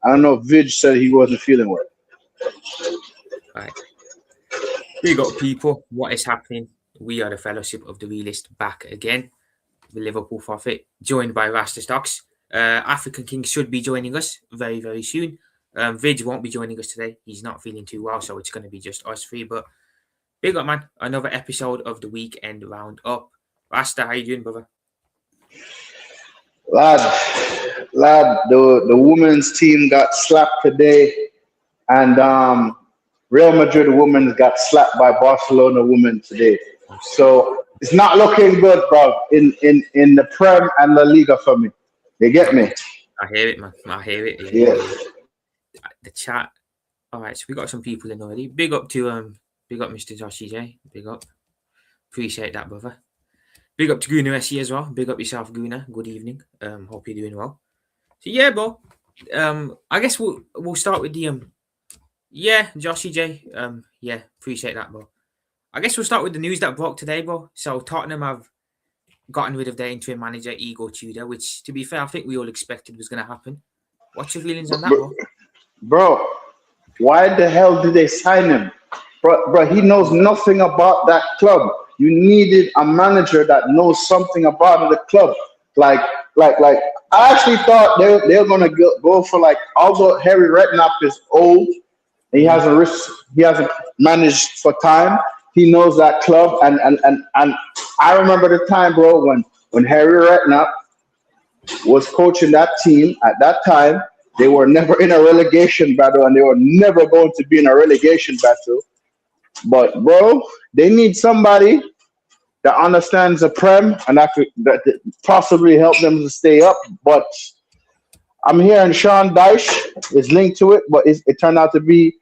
I don't know if Vidge said he wasn't feeling well. Right. We got people. What is happening? We are the Fellowship of the Realist back again. The Liverpool Prophet, joined by Rasta Stocks. African King should be joining us very, very soon. Vidge won't be joining us today. He's not feeling too well, so it's going to be just us three. But big up, man. Another episode of the Weekend Roundup. Rasta, how you doing, brother? Lad, the women's team got slapped today, and Real Madrid women got slapped by Barcelona women today. So it's not looking good, bro, in the Prem and La Liga for me. You get me? I hear it, man. I hear it. Yeah. The chat. All right, so we got some people in already. Big up Mr. Joshy J. Big up. Appreciate that, brother. Big up to Guna SE as well. Big up yourself, Guna. Good evening. Hope you're doing well. So yeah, bro. I guess we'll start with the Joshy J. Appreciate that, bro. I guess we'll start with the news that broke today, bro. So Tottenham have gotten rid of their interim manager, Igor Tudor, which, to be fair, I think we all expected was going to happen. What's your feelings on that, bro? Bro, why the hell did they sign him? Bro, he knows nothing about that club. You needed a manager that knows something about the club. Like I actually thought they're gonna go for, like, although Harry Redknapp is old, he hasn't managed for time. He knows that club, and I remember the time, bro, when Harry Redknapp was coaching that team. At that time, they were never in a relegation battle, and they were never going to be in a relegation battle. But, bro, they need somebody that understands the Prem and that possibly help them to stay up. But I'm hearing Sean Dyche is linked to it, but it turned out to be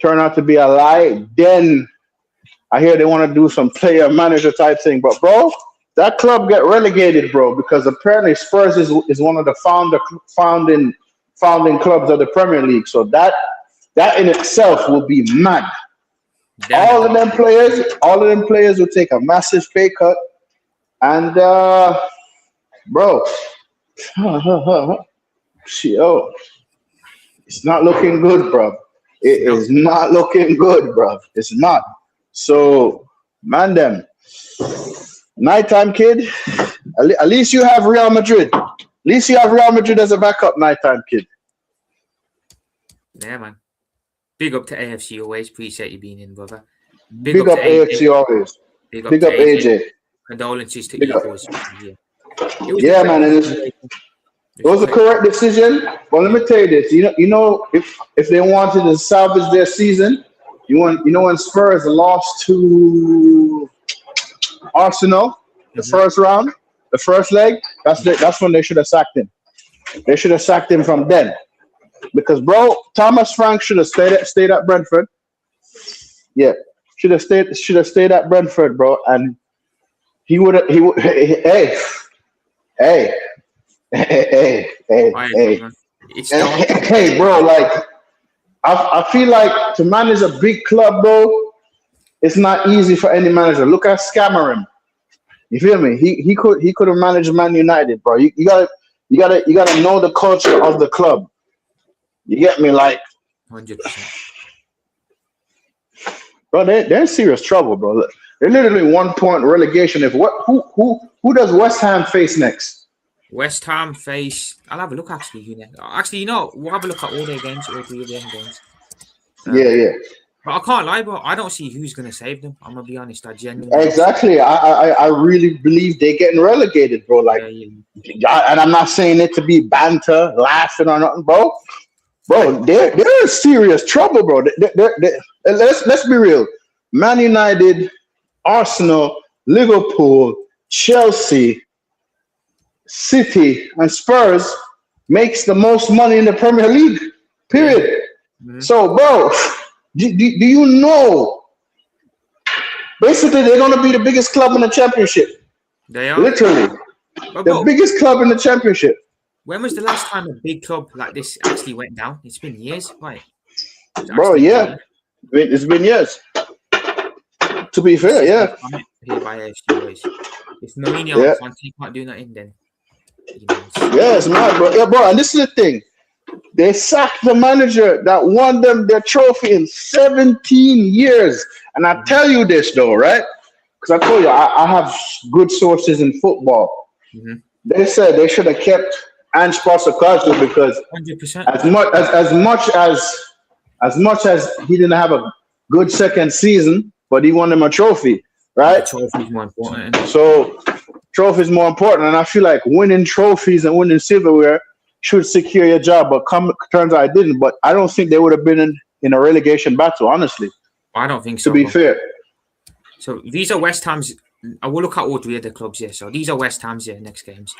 a lie. Then I hear they want to do some player manager type thing. But, bro, that club get relegated, bro, because apparently Spurs is one of the founding clubs of the Premier League. So that in itself will be mad. All of them players will take a massive pay cut, and bro, it's not looking good, bro. It is not looking good, bro. It's not. So, man, them nighttime kid. At least you have Real Madrid. At least you have Real Madrid as a backup, nighttime kid. Yeah, man. Big up to AFC always. Appreciate you being in, brother. Big up AFC always. Big up AJ. Condolences to Eagles. Yeah, man. It was a correct decision. But let me tell you this. You know, if they wanted to salvage their season, when Spurs lost to Arsenal the first round, the first leg, that's when they should have sacked him. They should have sacked him from then. Because, bro, Thomas Frank should have stayed at Brentford. Yeah, should have stayed at Brentford, bro. And he would. Hey, bro. Like, I feel like to manage a big club, bro, it's not easy for any manager. Look at Scamarim. You feel me? He could have managed Man United, bro. You gotta know the culture of the club. You get me? Like, 100%. Bro, they're in serious trouble, bro. They're literally 1 point relegation. Who does West Ham face next? West Ham face. I'll have a look actually. Actually, we'll have a look at all their games, all three of their games. Yeah. But I can't lie, bro. I don't see who's gonna save them. I'm gonna be honest. I genuinely. Exactly. I really believe they're getting relegated, bro. Like, and I'm not saying it to be banter, laughing or nothing, bro. Bro, they're in serious trouble, bro. Let's be real. Man United, Arsenal, Liverpool, Chelsea, City, and Spurs makes the most money in the Premier League. Period. Mm-hmm. So, bro, do you know? Basically, they're going to be the biggest club in the championship. They are literally the biggest club in the championship. When was the last time a big club like this actually went down? It's been years, right? Bro, yeah. It's been years. To be fair, yeah. Here by AFC, if Mourinho can't do nothing, then yeah, it's mad, bro. Yeah, bro. And this is the thing. They sacked the manager that won them their trophy in 17 years. And I tell you this though, right? Because I told you I have good sources in football. Mm-hmm. They said they should have kept Ange Postecoglou because 100%. as much as he didn't have a good second season, but he won them a trophy, right? The trophy is more important. So trophy is more important, and I feel like winning trophies and winning silverware should secure your job. But turns out I didn't. But I don't think they would have been in a relegation battle, honestly. I don't think so. To be fair. So these are West Ham's. I will look at all three of the clubs here. So these are West Ham's here next games.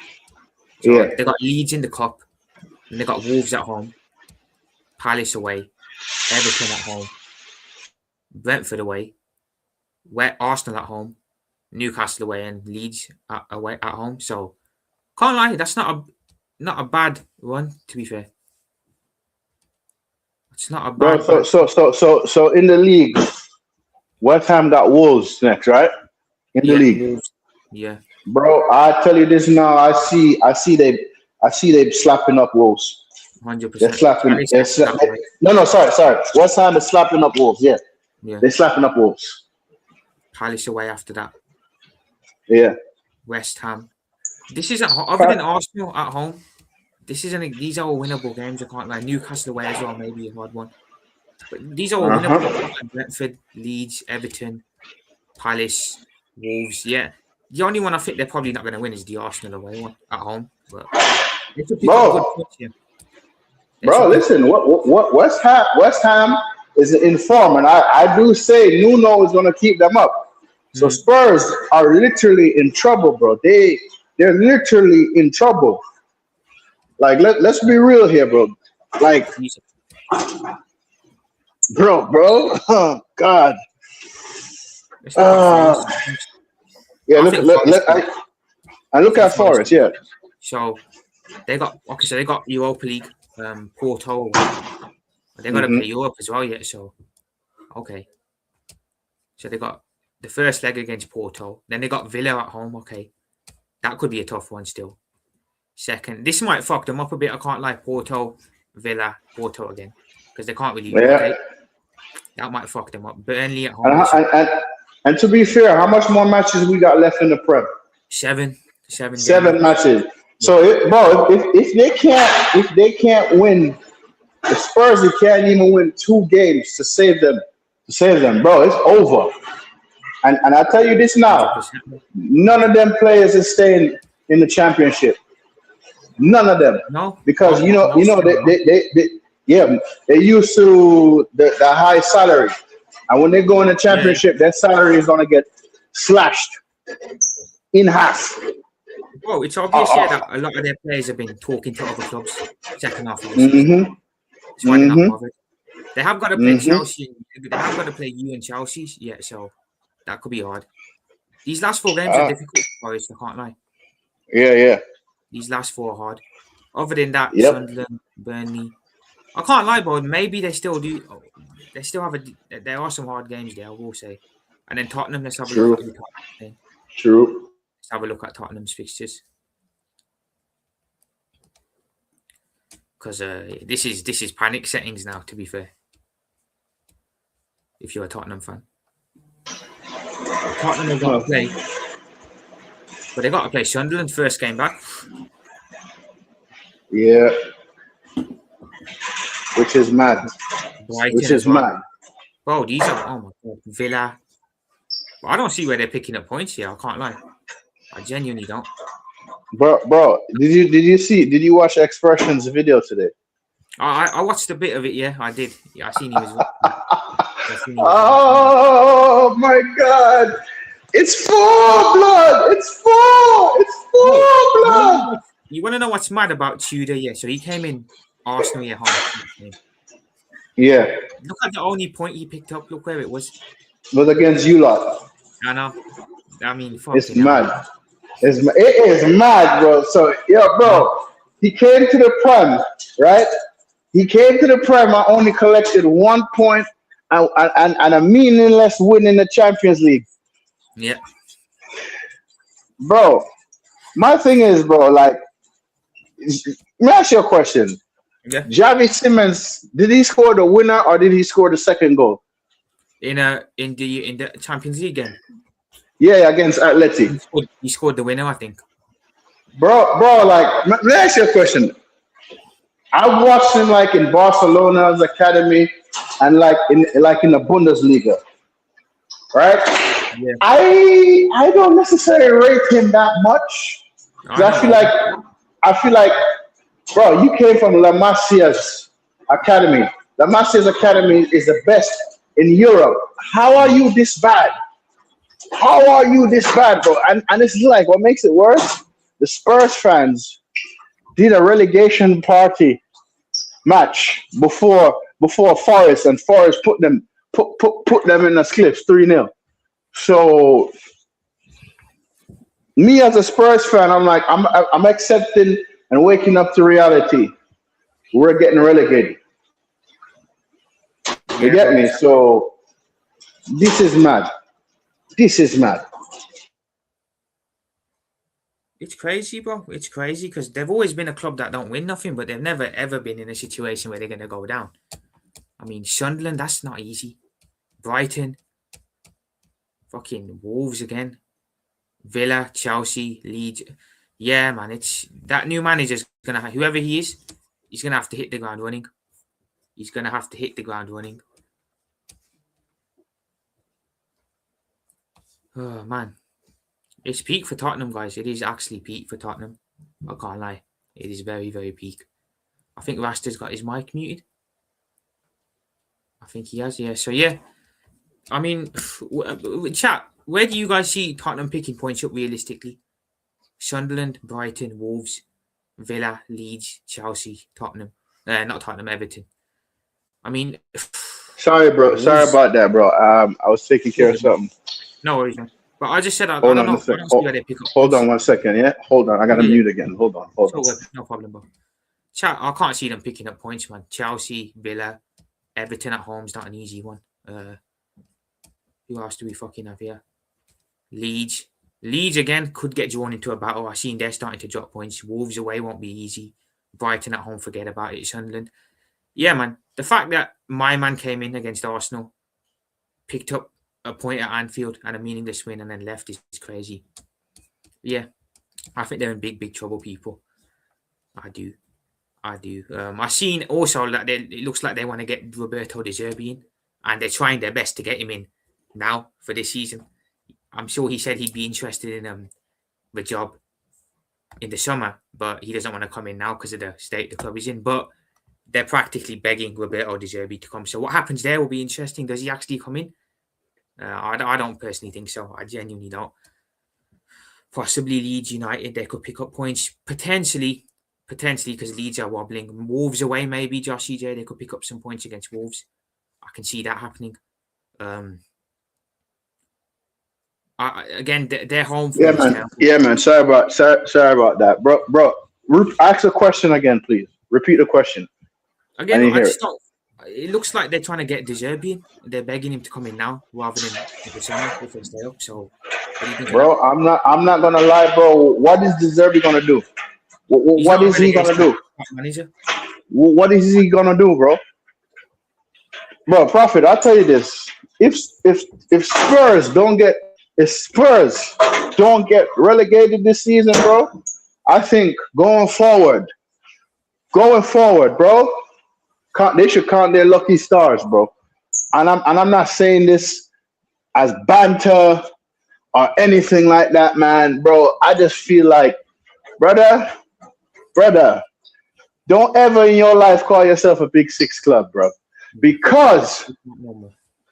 So Yeah. they got Leeds in the cup, and they got Wolves at home, Palace away, Everton at home, Brentford away, Arsenal at home, Newcastle away, and Leeds away at home. So can't lie, that's not a bad run. To be fair, it's not a bad. Bro, so in the league, West Ham got Wolves next, right? In the league. Wolves. Yeah. Bro, I tell you this now. I see they slapping up Wolves. 100%. They're slapping. No, sorry. West Ham is slapping up Wolves. Yeah. They're slapping up Wolves. Palace away after that. Yeah. West Ham. This isn't other than Arsenal at home. These are all winnable games. I can't lie. Newcastle away as well, maybe a hard one. But these are all winnable. Brentford, Leeds, Everton, Palace, Wolves. Yeah. The only one I think they're probably not going to win is the Arsenal away one at home. But bro, listen. What West Ham is in form, and I do say Nuno is going to keep them up. So Spurs are literally in trouble, bro. They're literally in trouble. Like let's be real here, bro. Like, bro. Oh God. Yeah, look at Forest, yeah. So they got Europa League, Porto. They got to play Europe as well yet. So okay. So they got the first leg against Porto. Then they got Villa at home. Okay, that could be a tough one still. Second, this might fuck them up a bit. I can't lie. Porto, Villa, Porto again because they can't really. Okay. That might fuck them up. Burnley at home. And to be fair, how much more matches we got left in the Prem? 7 matches. So, if they can't win, the Spurs they can't even win 2 games to save them. Bro, it's over. And I tell you this now, 100%. None of them players are staying in the championship. None of them. No, because they used to the high salary. And when they go in the championship, their salary is going to get slashed in half. Well, it's obvious that a lot of their players have been talking to other clubs second half of the season. That's why they're not bothered. They have got to play Chelsea. They have got to play you and Chelsea. Yeah, so that could be hard. These last 4 games are difficult for us, I can't lie. Yeah. These last 4 are hard. Other than that, Sunderland, Burnley. I can't lie, bro. Maybe they still do. They still have there are some hard games there, I will say. And then Tottenham, let's have a look at Tottenham. True. Let's have a look at Tottenham's fixtures. Because this is panic settings now, to be fair. If you're a Tottenham fan. Tottenham have got to play. But they got to play Sunderland first game back. Yeah. Which is mad. Brighton mad. Bro, these are, oh my God, Villa. I don't see where they're picking up points here. I can't lie. I genuinely don't. Bro, did you watch Expression's video today? I watched a bit of it, yeah, I did. Yeah, I seen he was. Oh my God. It's 4 blood. It's 4 blood. You want to know what's mad about Tudor? Yeah, so he came in Arsenal at home. Yeah. Look at the only point he picked up. Look where it was. It was against you lot. I know. I mean, it's mad. It is mad, bro. So, bro, he came to the Prem, right? He came to the Prem and only collected 1 point and a meaningless win in the Champions League. Yeah. Bro, my thing is, bro, like, let me ask you a question. Yeah. Javi Simmons, did he score the winner or did he score the second goal? In the Champions League game. Yeah, against Atleti. He scored the winner, I think. Bro, like, let me ask you a question. I watched him like in Barcelona's academy and like in the Bundesliga, right? Yeah. I don't necessarily rate him that much. I feel like, bro, you came from La Masia's academy. La Masia's academy is the best in Europe. How are you this bad? How are you this bad, bro? And it's like, what makes it worse? The Spurs fans did a relegation party match before Forest, and Forest put them in the cliffs 3-0. So me as a Spurs fan, I'm like, I'm accepting and waking up to reality. We're getting relegated. You get me? So this is mad. This is mad. It's crazy, bro. It's crazy because they've always been a club that don't win nothing, but they've never, ever been in a situation where they're going to go down. I mean, Sunderland, that's not easy. Brighton, fucking Wolves again. Villa, Chelsea, Leeds. Yeah, man, it's that new manager's going to, whoever he is, he's going to have to hit the ground running. He's going to have to hit the ground running. Oh, man. It's peak for Tottenham, guys. It is actually peak for Tottenham. I can't lie. It is very, very peak. I think Rasta's got his mic muted. I think he has, yeah. So, yeah. I mean, chat, where do you guys see Tottenham picking points up realistically? Sunderland, Brighton, Wolves, Villa, Leeds, Chelsea, Tottenham. Not Tottenham, Everton. I mean... Sorry, bro. Sorry about that, bro. I was taking care of something. No worries, man. But I just said I Hold don't on know. Hold on 1 second, yeah? Hold on. I got to mute again. Hold on. No problem, bro. Chat, I can't see them picking up points, man. Chelsea, Villa, Everton at home is not an easy one. Who else do we fucking have here? Leeds. Leeds, again, could get drawn into a battle. I've seen they're starting to drop points. Wolves away won't be easy. Brighton at home, forget about it. Sunderland. Yeah, man. The fact that my man came in against Arsenal, picked up a point at Anfield and a meaningless win and then left is crazy. Yeah, I think they're in big, big trouble, people. I do. I've seen also that it looks like they want to get Roberto De Zerbi in and they're trying their best to get him in now for this season. I'm sure he said he'd be interested in the job in the summer, but he doesn't want to come in now because of the state the club is in. But they're practically begging Roberto De Zerbi to come. So what happens there will be interesting. Does he actually come in? I don't personally think so. I genuinely don't. Possibly Leeds United, they could pick up points. Potentially because Leeds are wobbling. Wolves away, maybe, Josh EJ, they could pick up some points against Wolves. I can see that happening. Again, they're home. Yeah, man. Yeah, man. Sorry about that. Bro, ask the question again, please. Repeat the question. Again, it looks like they're trying to get De Zerbi in. They're begging him to come in now rather than the summer if they stay up. So, bro, I'm not gonna lie, bro. What is De Zerbi gonna do? What is he gonna do? Manager. What is he gonna do, bro? Bro, Prophet, I'll tell you this: if Spurs don't get relegated this season, bro, I think going forward, bro. They should count their lucky stars, bro. And I'm not saying this as banter or anything like that, man, bro. I just feel like, brother, don't ever in your life call yourself a Big Six club, bro. Because,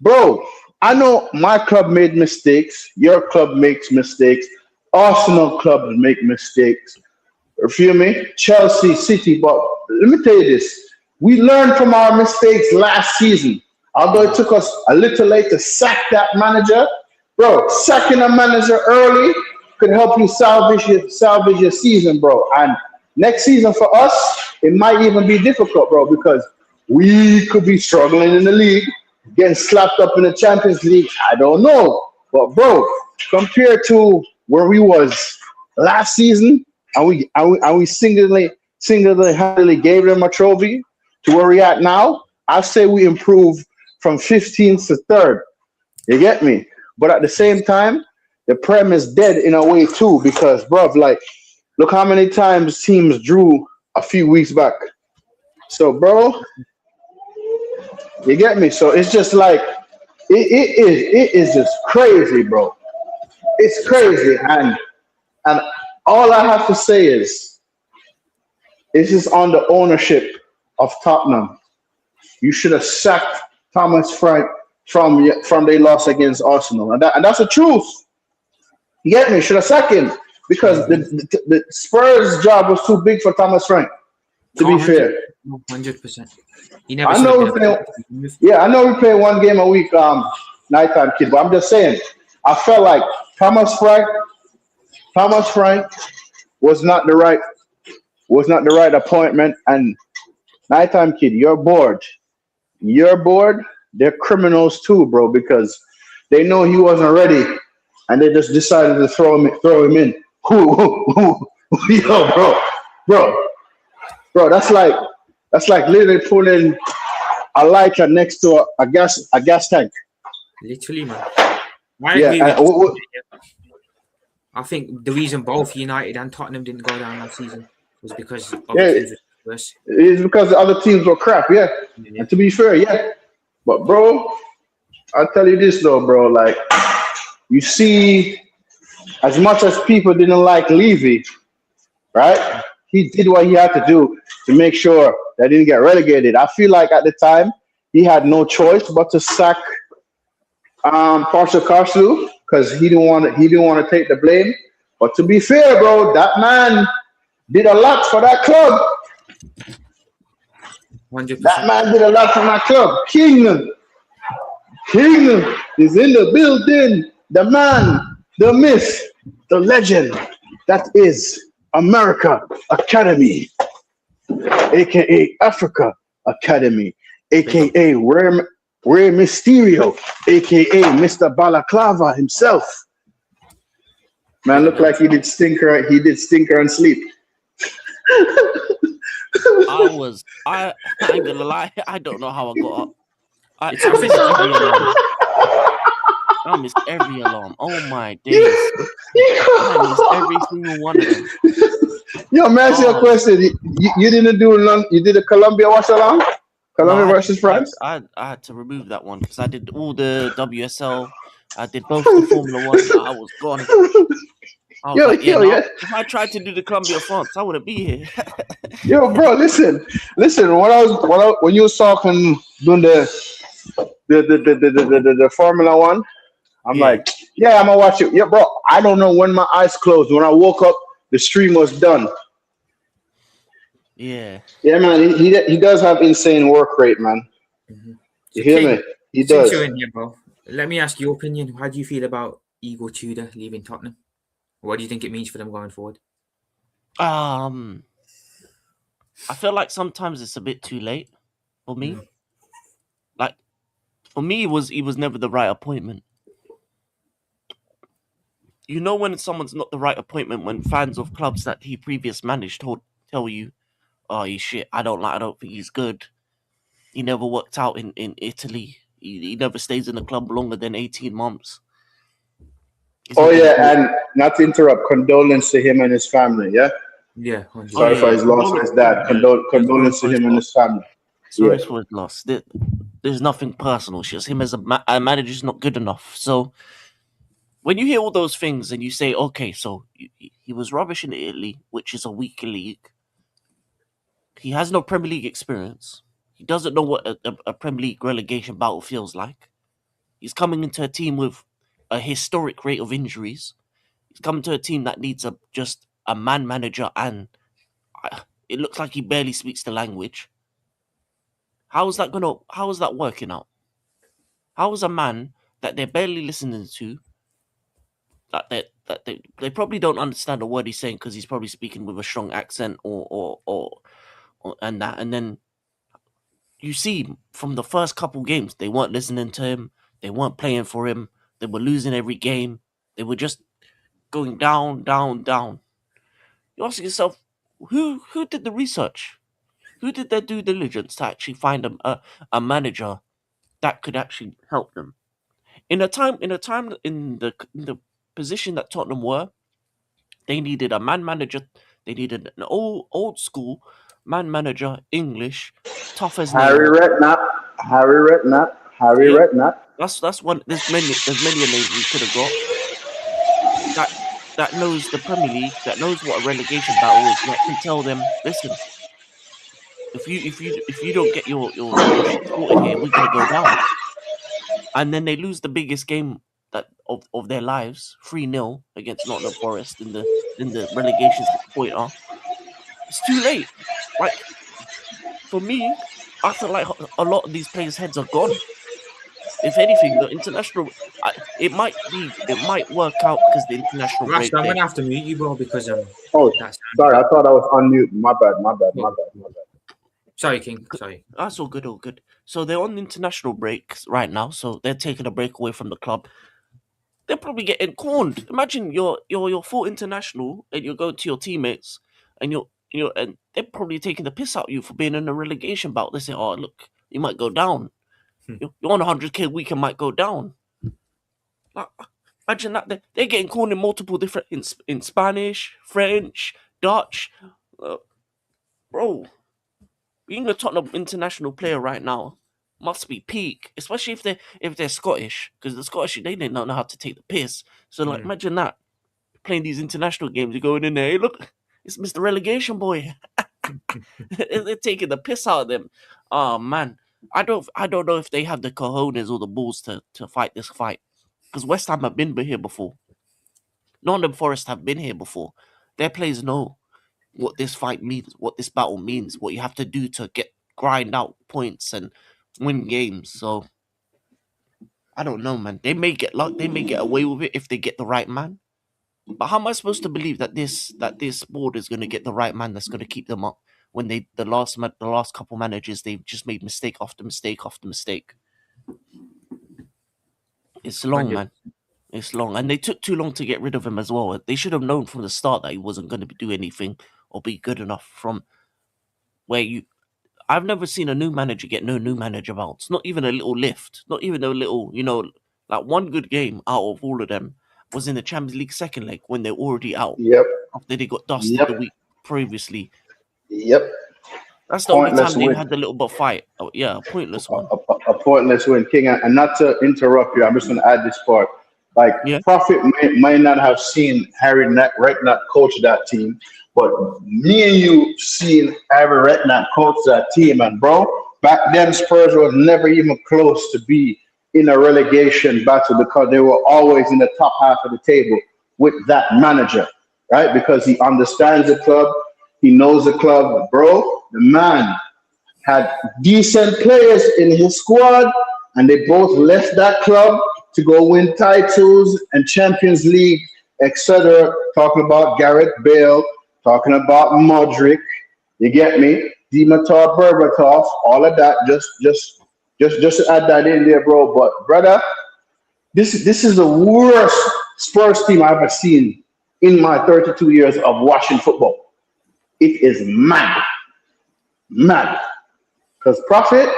bro, I know my club made mistakes. Your club makes mistakes. Arsenal clubs make mistakes. You feel me? Chelsea, City. But let me tell you this. We learned from our mistakes last season. Although it took us a little late to sack that manager, bro, sacking a manager early could help you salvage your season, bro. And next season for us, it might even be difficult, bro, because we could be struggling in the league, getting slapped up in the Champions League. I don't know. But, bro, compared to where we was last season, and we single-handedly gave them a trophy to where we at now, I say we improve from 15th to 3rd. You get me? But at the same time, the Prem is dead in a way too because, bruv, like, look how many times teams drew a few weeks back. So, bro, you get me? So it's just like it is just crazy, bro. It's crazy, and all I have to say is this is on the ownership of Tottenham. You should have sacked Thomas Frank from their loss against Arsenal, and that's the truth. You get me? Should have sacked him because the Spurs' job was too big for Thomas Frank. To be fair, 100%. He never I know we play one game a week, nighttime kid. But I'm just saying, I felt like Thomas Frank was not the right appointment. And nighttime kid, you're bored. They're criminals too, bro, because they know he wasn't ready, and they just decided to throw him in. Yo, bro, that's like literally putting a lighter next to a gas tank. Literally, man. I think the reason both United and Tottenham didn't go down that season was because of it's because the other teams were crap, yeah. And to be fair, yeah. But bro, I'll tell you this though, bro. Like, you see, as much as people didn't like Levy, right? He did what he had to do to make sure they didn't get relegated. I feel like at the time he had no choice but to sack Postecoglou because he didn't want to take the blame. But to be fair, bro, that man did a lot for that club. 100%. That man did a lot for my club. King is in the building. The man, the myth, the legend. That is America Academy, aka Africa Academy, aka Rey Mysterio, aka Mr. Balaclava himself. Man, look like he did stinker and sleep. I ain't gonna lie, I don't know how I got up. I missed every alarm. I missed every alarm. Oh my days. I missed every single one of them. Yo, man, ask you a question. You didn't do none. You did a Colombia watch along? Colombia versus France? I had to remove that one because I did all the WSL. I did both the Formula One. I was gone. If I tried to do the Colombia France, I wouldn't be here. Yo, bro, listen. When you was talking doing the Formula One, I'm like, I'm gonna watch it. Yeah, bro. I don't know when my eyes closed. When I woke up, the stream was done. Yeah. Yeah, man. He does have insane work rate, man. Mm-hmm. You hear me? He does. You're in here, bro. Let me ask your opinion. How do you feel about Igor Tudor leaving Tottenham? What do you think it means for them going forward? I feel like sometimes it's a bit too late for me. Mm. Like, for me, he was never the right appointment. You know when someone's not the right appointment when fans of clubs that he previous managed tell you, oh, he's shit, I don't think he's good. He never worked out in Italy. He never stays in the club longer than 18 months. And not to interrupt, condolence to him and his family, yeah? Yeah. Sorry for his loss of his dad. Condolence to him and his family. Sorry for his loss. There's nothing personal. It's just him as a manager is not good enough. So when you hear all those things and you say, okay, so he was rubbish in Italy, which is a weak league. He has no Premier League experience. He doesn't know what a Premier League relegation battle feels like. He's coming into a team with a historic rate of injuries. He's coming to a team that needs just a man manager, and it looks like he barely speaks the language. How is that working out? How is a man that they're barely listening to, that they probably don't understand a word he's saying because he's probably speaking with a strong accent or and then you see from the first couple games they weren't listening to him, they weren't playing for him, they were losing every game, they were just going down. You ask yourself, who did the research? Who did their due diligence to actually find a manager that could actually help them? In the position that Tottenham were, they needed a man manager. They needed an old school man manager, English, tough as nails. Harry Yeah. Redknapp. That's one. There's many a names we could have got. That knows the Premier League, that knows what a relegation battle is, that can tell them, listen, if you don't get your shit sorted here, we're gonna go down. And then they lose the biggest game of their lives, 3-0 against Nottingham Forest in the relegation pointer. It's too late. Like, for me, I feel like a lot of these players' heads are gone. If anything, the international, it might work out because the international break. I'm gonna have to mute you, bro, because Oh, that's sorry, I thought I was on mute. My bad. sorry, King. Sorry. That's all good. So they're on international breaks right now, so they're taking a break away from the club. They're probably getting corned. Imagine you're full international and you're going to your teammates and and they're probably taking the piss out of you for being in a relegation bout. They say, "Oh, look, you might go down. You're on 100K a week and might go down." Like, imagine that they're getting corned in multiple different in Spanish, French, Dutch. Bro, being a Tottenham international player right now must be peak, especially if they're Scottish, because the Scottish, they don't know how to take the piss. So like, imagine that, playing these international games, you're going in there, hey, look, it's Mr. Relegation boy. They're taking the piss out of them. Oh man, I don't know if they have the cojones or the balls to fight this fight, because West Ham have been here before. Nottingham Forest have been here before. Their players know what this fight means, what this battle means, what you have to do to grind out points and win games. So I don't know, man. They may get luck. They may get away with it if they get the right man. But how am I supposed to believe that this board is going to get the right man that's going to keep them up when the last couple managers, they've just made mistake after mistake after mistake? It's long, man. It's long, and they took too long to get rid of him as well. They should have known from the start that he wasn't going to do anything or be good enough. From where I've never seen a new manager get no new manager bounce. Not even a little lift. Not even a little, like one good game out of all of them was in the Champions League second leg when they're already out. Yep. After they got dusted the week previously. Yep. That's the only time they had a little bit of fight. Oh, yeah, a pointless one. A pointless win, King. And not to interrupt you, I'm just going to add this part. Like, Prophet might not have seen Harry Redknapp coach that team, but me and you seen Harry Redknapp coach that team. And, bro, back then Spurs was never even close to be in a relegation battle because they were always in the top half of the table with that manager, right? Because he understands the club. He knows the club. Bro, the man had decent players in his squad, and they both left that club to go win titles and Champions League, etc. Talking about Gareth Bale, talking about Modric, you get me? Dimitar Berbatov, all of that. Just to add that in there, bro. But brother, this is the worst Spurs team I've ever seen in my 32 years of watching football. It is mad. Because Prophet.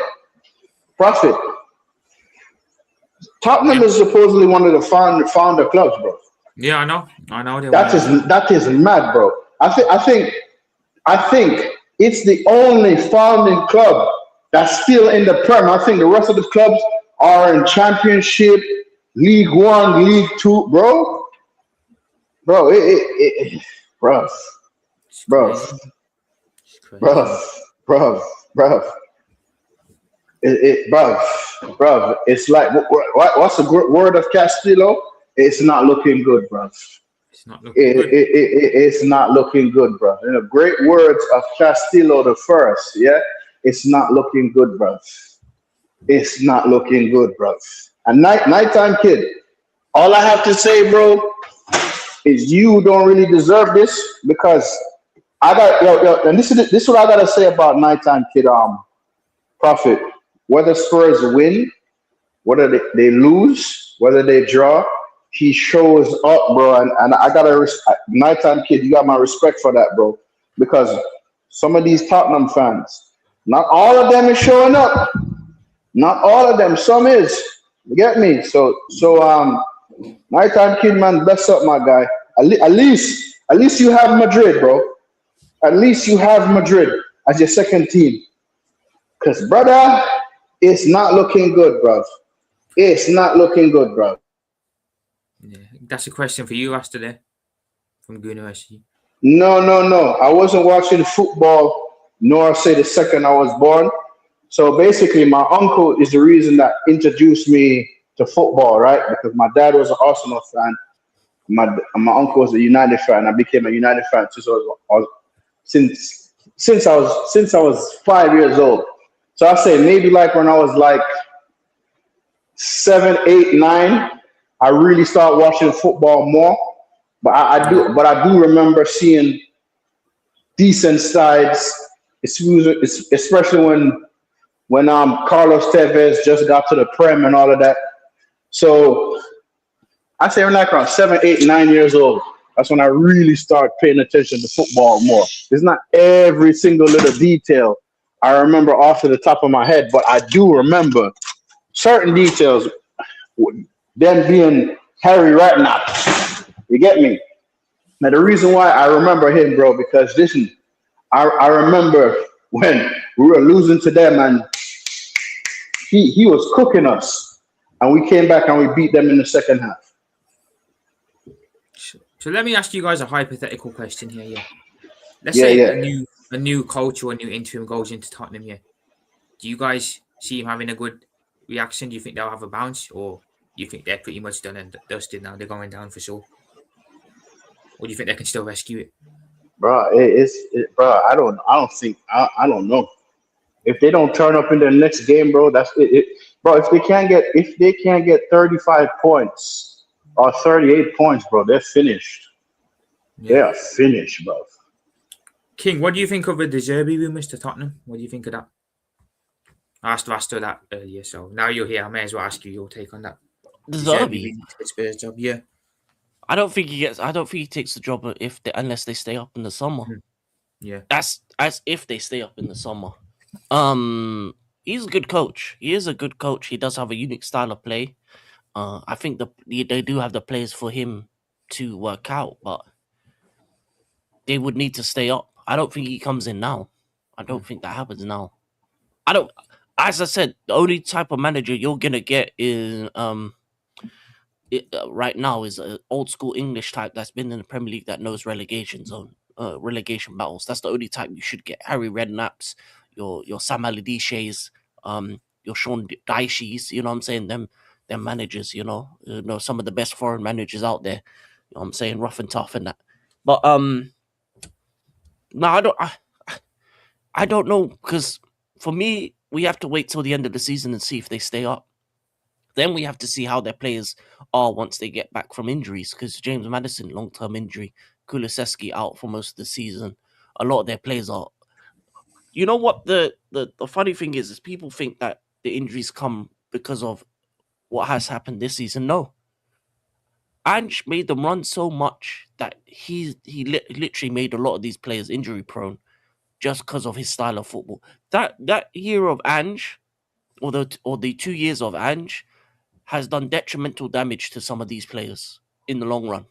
Tottenham is supposedly one of the founder clubs, bro. Yeah, I know. That is mad, bro. I think it's the only founding club that's still in the Prem. I think the rest of the clubs are in Championship, League One, League Two, bro. Bro, bro. It's like, what's the word of Castillo? It's not looking good, bro. It's not looking good. It's not looking good, bro. In the great words of Castillo the first, yeah, it's not looking good, bro. It's not looking good, bro. And nighttime kid, all I have to say, bro, is you don't really deserve this because I got and this is what I gotta say about nighttime kid. Prophet, whether Spurs win, whether they lose, whether they draw, he shows up, bro. And I gotta nighttime kid, you got my respect for that, bro. because some of these Tottenham fans, not all of them is showing up. Not all of them. Some is. You get me? So nighttime kid, man, bless up, my guy. At least you have Madrid, bro. At least you have Madrid as your second team. Cause brother, it's not looking good, bro. It's not looking good, bro. Yeah, that's a question for you, yesterday, from Gunnar SG. No. I wasn't watching football, nor say the second I was born. So basically, my uncle is the reason that introduced me to football, right? Because my dad was an Arsenal fan, my uncle was a United fan. I became a United fan since I was 5 years old. So I say maybe like when I was like 7, 8, 9, I really start watching football more. But I do remember seeing decent sides, especially when Carlos Tevez just got to the Prem and all of that. So I say when like around 7, 8, 9 years old, that's when I really start paying attention to football more. It's not every single little detail I remember off to the top of my head, but I do remember certain details. Them being Harry Ratnap. You get me? Now the reason why I remember him, bro, because listen, I remember when we were losing to them and he was cooking us, and we came back and we beat them in the second half. So let me ask you guys a hypothetical question here. Yeah, let's say a new coach or a new interim goes into Tottenham. Yeah, do you guys see him having a good reaction? Do you think they'll have a bounce, or you think they're pretty much done and dusted now? They're going down for sure, or do you think they can still rescue it? Bro, bro. I don't know. If they don't turn up in their next game, bro, that's it. Bro, if they can't get 35 points or 38 points, bro, they're finished. Yeah. They are finished, bro. King, what do you think of the De Zerbi rumours to Tottenham? What do you think of that? I asked Vasto that earlier, so now you're here. I may as well ask you your take on that. De Zerbi. The Spurs job, yeah. I don't think he takes the job unless they stay up in the summer. Yeah. That's as if they stay up in the summer. He's a good coach. He is a good coach. He does have a unique style of play. I think they do have the players for him to work out, but they would need to stay up. I don't think he comes in now. I don't think that happens now. As I said, the only type of manager you're gonna get is right now is an old school English type that's been in the Premier League that knows relegation battles. That's the only type you should get. Harry Redknapp's, your Sam Allardyce's, your Sean Dyche's, you know what I'm saying? Them managers, you know some of the best foreign managers out there. You know what I'm saying? Rough and tough and that. But no, I don't know, because for me, we have to wait till the end of the season and see if they stay up. Then we have to see how their players are once they get back from injuries, because James Maddison, long-term injury, Kulusevski out for most of the season. A lot of their players are... You know what the funny thing is people think that the injuries come because of what has happened this season. No. Ange made them run so much that he literally made a lot of these players injury-prone just because of his style of football. That year of Ange, or the 2 years of Ange, has done detrimental damage to some of these players in the long run.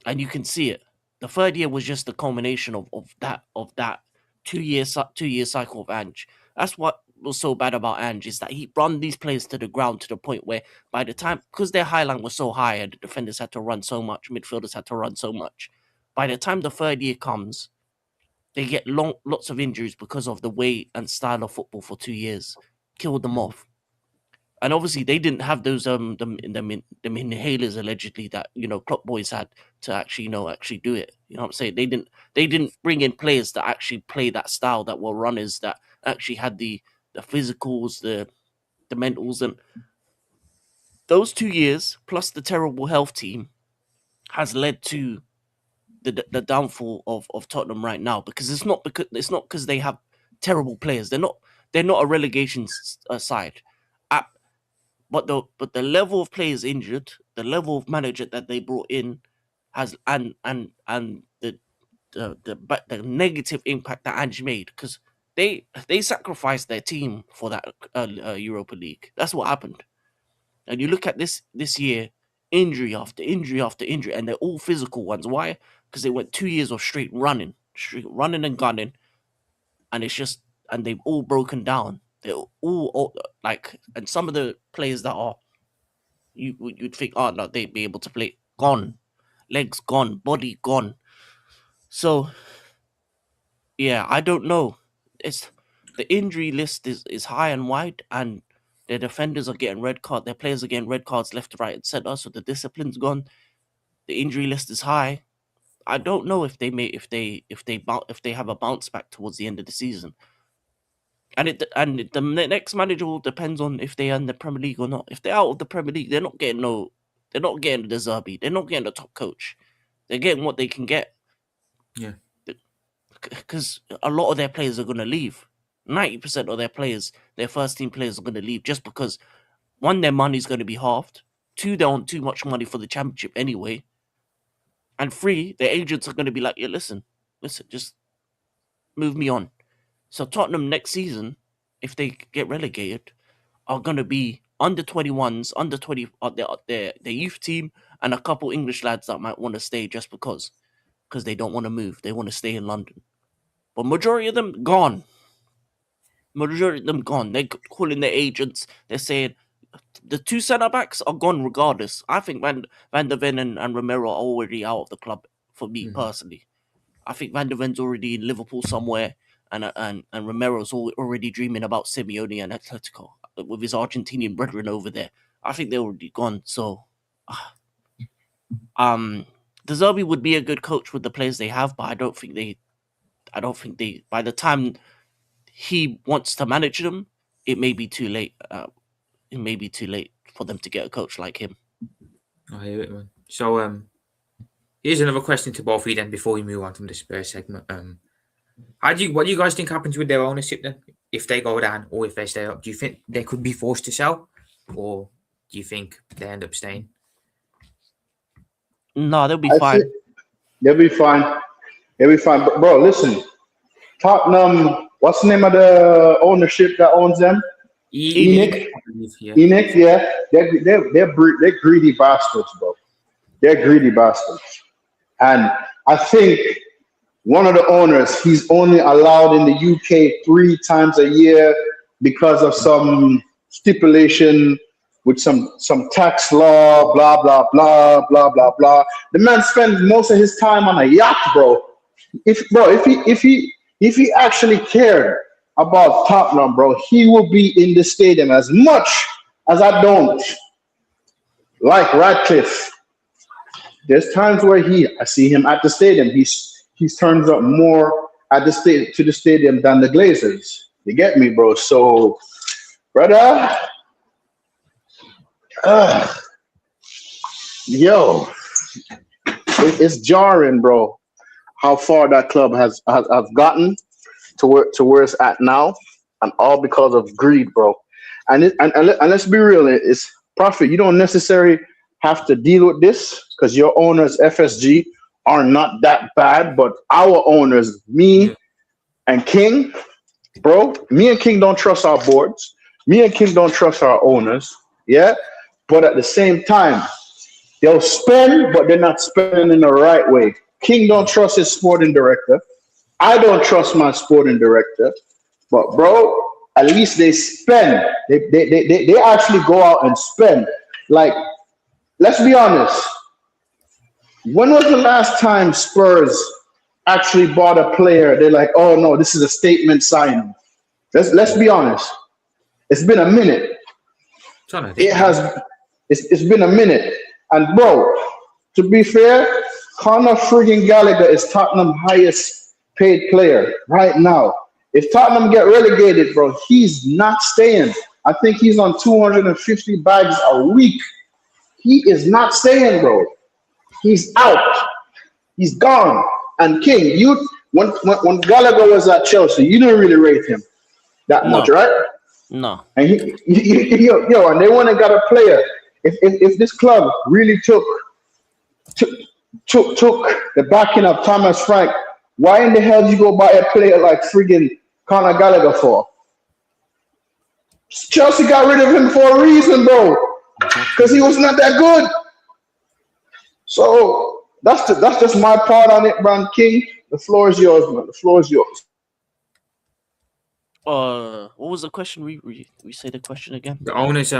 And you can see it. The third year was just the culmination of that 2 year cycle of Ange. That's what was so bad about Ange, is that he run these players to the ground to the point where by the time, because their high line was so high and the defenders had to run so much, midfielders had to run so much, by the time the third year comes, they get lots of injuries because of the way and style of football for 2 years. Killed them off. And obviously, they didn't have those them inhalers allegedly that Klopp boys had to actually actually do it. You know what I'm saying? They didn't bring in players that actually play that style, that were runners, that actually had the physicals, the mentals, and those 2 years plus the terrible health team has led to the downfall of Tottenham right now, because it's not because they have terrible players. They're not a relegation side. But the level of players injured, the level of manager that they brought in has and the the negative impact that Ange made, because they sacrificed their team for that Europa League. That's what happened. And you look at this year, injury after injury after injury, and they're all physical ones. Why? Because they went 2 years of straight running and gunning, and it's just, and they've all broken down. They're all like, and some of the players that are, you'd think, oh no, they'd be able to play, gone, legs gone, body gone. So yeah, I don't know. It's the injury list is high and wide, and their defenders are getting red card. Their players are getting red cards left, right, and center. So the discipline's gone. The injury list is high. I don't know if they have a bounce back towards the end of the season. And the next manager will depend on if they are in the Premier League or not. If they're out of the Premier League, they're not getting the Zerbi. They're not getting the top coach. They're getting what they can get. Yeah. Because a lot of their players are going to leave. 90% of their players, their first team players, are going to leave just because, one, their money's going to be halved. Two, they want too much money for the championship anyway. And three, their agents are going to be like, yeah, listen, just move me on. So Tottenham next season, if they get relegated, are going to be under 21s, under 20, their youth team, and a couple English lads that might want to stay just because they don't want to move. They want to stay in London. But majority of them, gone. They're calling their agents. They're saying the two centre-backs are gone regardless. I think Van der Ven and Romero are already out of the club, for me personally. I think Van der Ven's already in Liverpool somewhere, and Romero's already dreaming about Simeone and Atletico with his Argentinian brethren over there. I think they're already gone. So, De Zerbi would be a good coach with the players they have, but I don't think they, by the time he wants to manage them, it may be too late. It may be too late for them to get a coach like him. I hear it, man. So, here's another question to both of you then before we move on from the Spurs segment. What do you guys think happens with their ownership then? If they go down or if they stay up, do you think they could be forced to sell, or do you think they end up staying? No, they'll be fine. They'll be fine. But bro, listen, Tottenham. What's the name of the ownership that owns them? ENIC. ENIC, yeah. They're greedy bastards, bro. They're greedy bastards. And I think one of the owners, he's only allowed in the UK 3 times a year because of some stipulation with some tax law, blah, blah, blah, blah, blah, blah. The man spends most of his time on a yacht, bro. If he actually cared about Tottenham, bro, he will be in the stadium. As much as I don't like Radcliffe, there's times where I see him at the stadium. He turns up more at the stadium than the Glazers. You get me, bro? So, brother, it's jarring, bro, how far that club has gotten to where it's at now, and all because of greed, bro. And let's be real, it's profit. You don't necessarily have to deal with this because your owners, FSG, are not that bad, but our owners, me and King, bro, me and King don't trust our boards. Me and King don't trust our owners, yeah? But at the same time, they'll spend, but they're not spending in the right way. King don't trust his sporting director. I don't trust my sporting director. But, bro, at least they spend. They actually go out and spend. Like, let's be honest. When was the last time Spurs actually bought a player? They're like, oh, no, this is a statement signing. Let's be honest. It's been a minute. It's been a minute. And, bro, to be fair, Conor friggin' Gallagher is Tottenham's highest paid player right now. If Tottenham get relegated, bro, he's not staying. I think he's on 250 bags a week. He is not staying, bro. He's out. He's gone. And King, when Gallagher was at Chelsea, you didn't really rate him that much, right? No. And and they went and got a player. If this club really took the backing of Thomas Frank Why in the hell did you go buy a player like friggin' Conor Gallagher for? Chelsea got rid of him for a reason, bro. Because he was not that good. So that's just my part on it, Brand King. The floor is yours, man. The floor is yours. What was the question? We say the question again. The owners,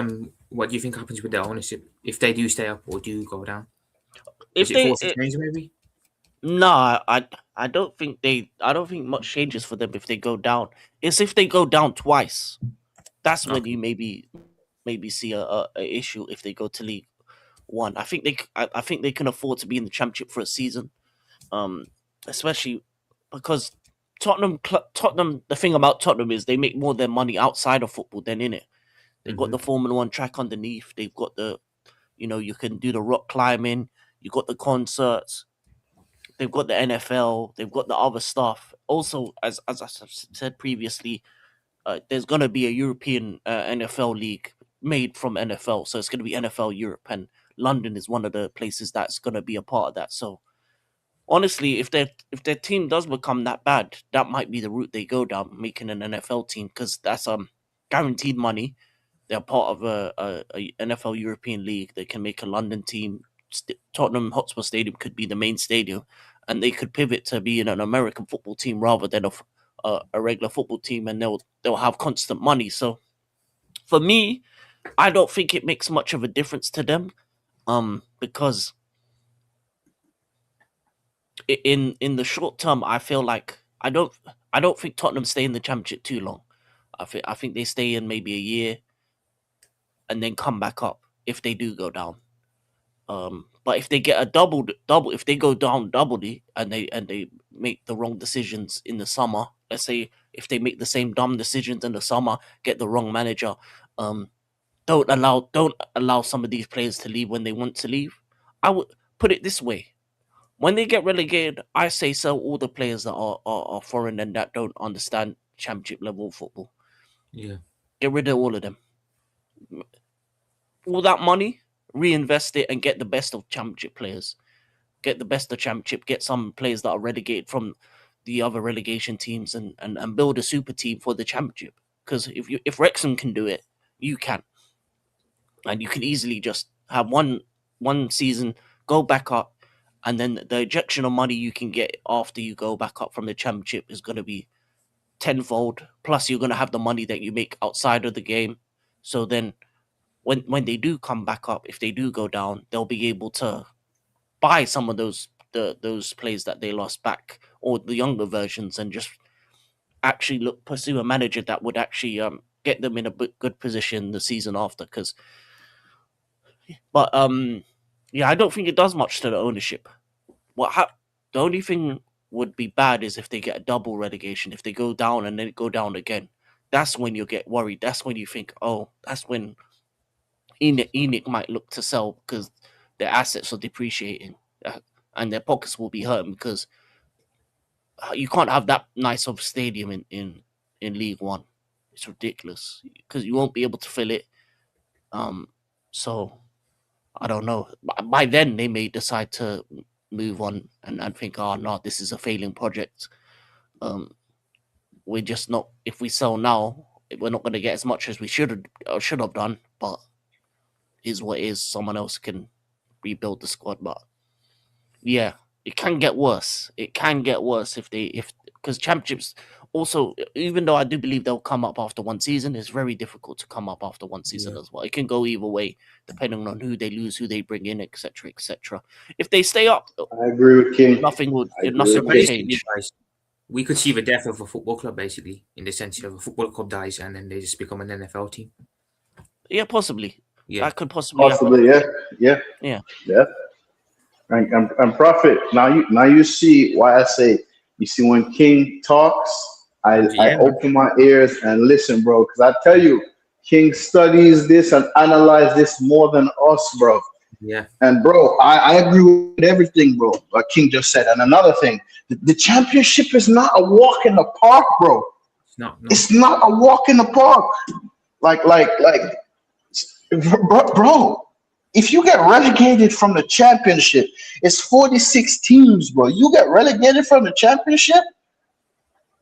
what do you think happens with the ownership if they do stay up or do go down? If Is it they, forced to change, maybe? no, I don't think much changes for them if they go down. It's if they go down twice. That's when you maybe see a issue if they go to League One. I think they can afford to be in the Championship for a season, especially because Tottenham. The thing about Tottenham is they make more of their money outside of football than in it. They've got the Formula One track underneath. They've got the, you can do the rock climbing. You got the concerts. They've got the NFL. They've got the other stuff. Also, as I said previously, there's going to be a European NFL league made from NFL. So it's going to be NFL Europe. And London is one of the places that's going to be a part of that. So honestly, if their team does become that bad, that might be the route they go down, making an NFL team, because that's guaranteed money. They're part of a NFL European league. They can make a London team. Tottenham Hotspur Stadium could be the main stadium, and they could pivot to being an American football team rather than a regular football team, and they'll have constant money. So for me, I don't think it makes much of a difference to them, because in the short term, I feel like I don't think Tottenham stay in the Championship too long. I think they stay in maybe a year and then come back up if they do go down. But if they get a double, if they go down doubly and they make the wrong decisions in the summer, let's say if they make the same dumb decisions in the summer, get the wrong manager, don't allow some of these players to leave when they want to leave. I would put it this way: when they get relegated, I say sell all the players that are foreign and that don't understand Championship level football. Yeah, get rid of all of them. All that money, reinvest it and get the best of Championship players. Get the best of Championship. Get some players that are relegated from the other relegation teams and build a super team for the Championship. Because if Wrexham can do it, you can. And you can easily just have one season, go back up, and then the ejection of money you can get after you go back up from the Championship is going to be tenfold. Plus, you're going to have the money that you make outside of the game. So then when they do come back up, if they do go down, they'll be able to buy some of those players that they lost back, or the younger versions, and just actually pursue a manager that would actually get them in a good position the season after. But I don't think it does much to the ownership. The only thing would be bad is if they get a double relegation, if they go down and then go down again. That's when you get worried. That's when you think, that's when ENIC might look to sell, because their assets are depreciating and their pockets will be hurting, because you can't have that nice of stadium in League One. It's ridiculous because you won't be able to fill it. So I don't know. By then they may decide to move on and think, no, this is a failing project. We're just not. If we sell now, we're not going to get as much as we should have done. But is what it is. Someone else can rebuild the squad. But yeah, it can get worse. It can get worse because Championships also, even though I do believe they'll come up after one season, it's very difficult to come up after one season as well. It can go either way, depending on who they lose, who they bring in, etc., etc. If they stay up, I agree with King. Nothing would change. We could see the death of a football club, basically, in the sense of a football club dies and then they just become an NFL team. Yeah, possibly. Yeah, that could possibly happen. Yeah. And Prophet, now you see why I say, you see, when King talks, I open my ears and listen, bro, because I tell you, King studies this and analyzes this more than us, bro. Yeah. And bro, I agree with everything, bro, what King just said. And another thing, the Championship is not a walk in the park, bro. It's not. No. It's not a walk in the park. Like, bro, if you get relegated from the championship, it's 46 teams, bro. You get relegated from the championship,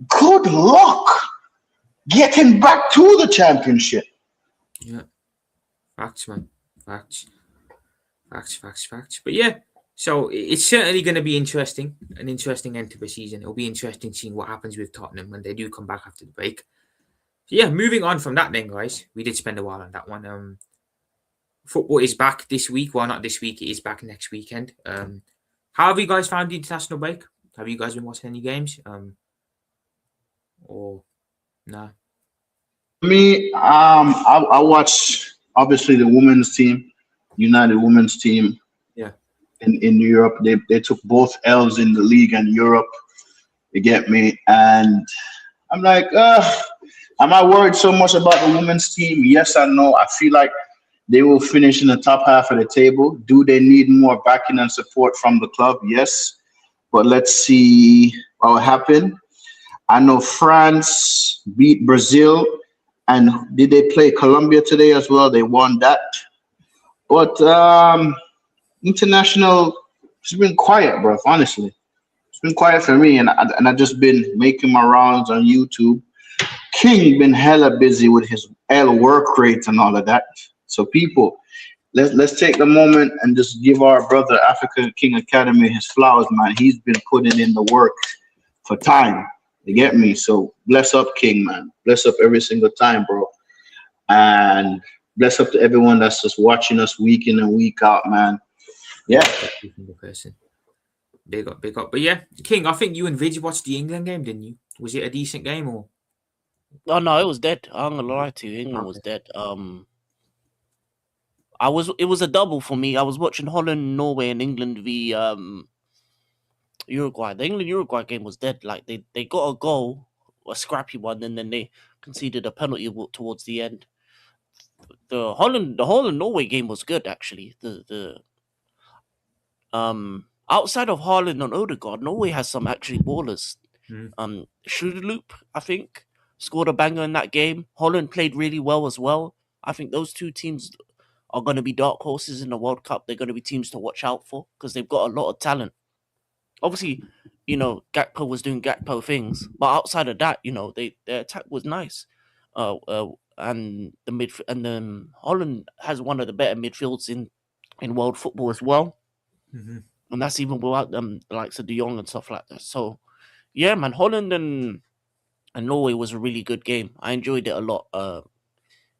good luck getting back to the championship. Yeah. Facts, man. Facts. But yeah, so it's certainly going to be an interesting end to the season. It'll be interesting seeing what happens with Tottenham when they do come back after the break. So yeah, moving on from that then, guys. We did spend a while on that one. Football is back this week. Well, not this week. It is back next weekend. How have you guys found the international break? Have you guys been watching any games? Or no? Me, I watch obviously the women's team, United Women's Team. Yeah. In Europe, they took both L's in the league and Europe. You get me? And I'm like, am I worried so much about the women's team? Yes and no. I feel like they will finish in the top half of the table. Do they need more backing and support from the club? Yes. But let's see what will happen. I know France beat Brazil. And did they play Colombia today as well? They won that. But international, it's been quiet, bro, honestly. It's been quiet for me. And I've just been making my rounds on YouTube. King been hella busy with his L work rate and all of that. So people, let's take the moment and just give our brother Africa King Academy his flowers, man. He's been putting in the work for time. You get me? So bless up King, man. Bless up every single time, bro. And bless up to everyone that's just watching us week in and week out, man. Yeah. Every single person. Big up. But yeah, King, I think you and Vidge watched the England game, didn't you? Was it a decent game or? Oh no, it was dead. I'm gonna lie to you, England was dead. It was a double for me. I was watching Holland, Norway, and England v Uruguay. The England-Uruguay game was dead. Like they got a goal, a scrappy one, and then they conceded a penalty towards the end. The Holland-Norway game was good actually. The outside of Haaland and Odegaard, Norway has some actually ballers. Schroederloop, I think, scored a banger in that game. Holland played really well as well. I think those two teams are going to be dark horses in the World Cup. They're going to be teams to watch out for because they've got a lot of talent. Obviously, Gakpo was doing Gakpo things, but outside of that, their attack was nice. And Holland has one of the better midfields in world football as well. Mm-hmm. And that's even without them, the likes of De Jong and stuff like that. So, yeah, man, Holland and Norway was a really good game. I enjoyed it a lot.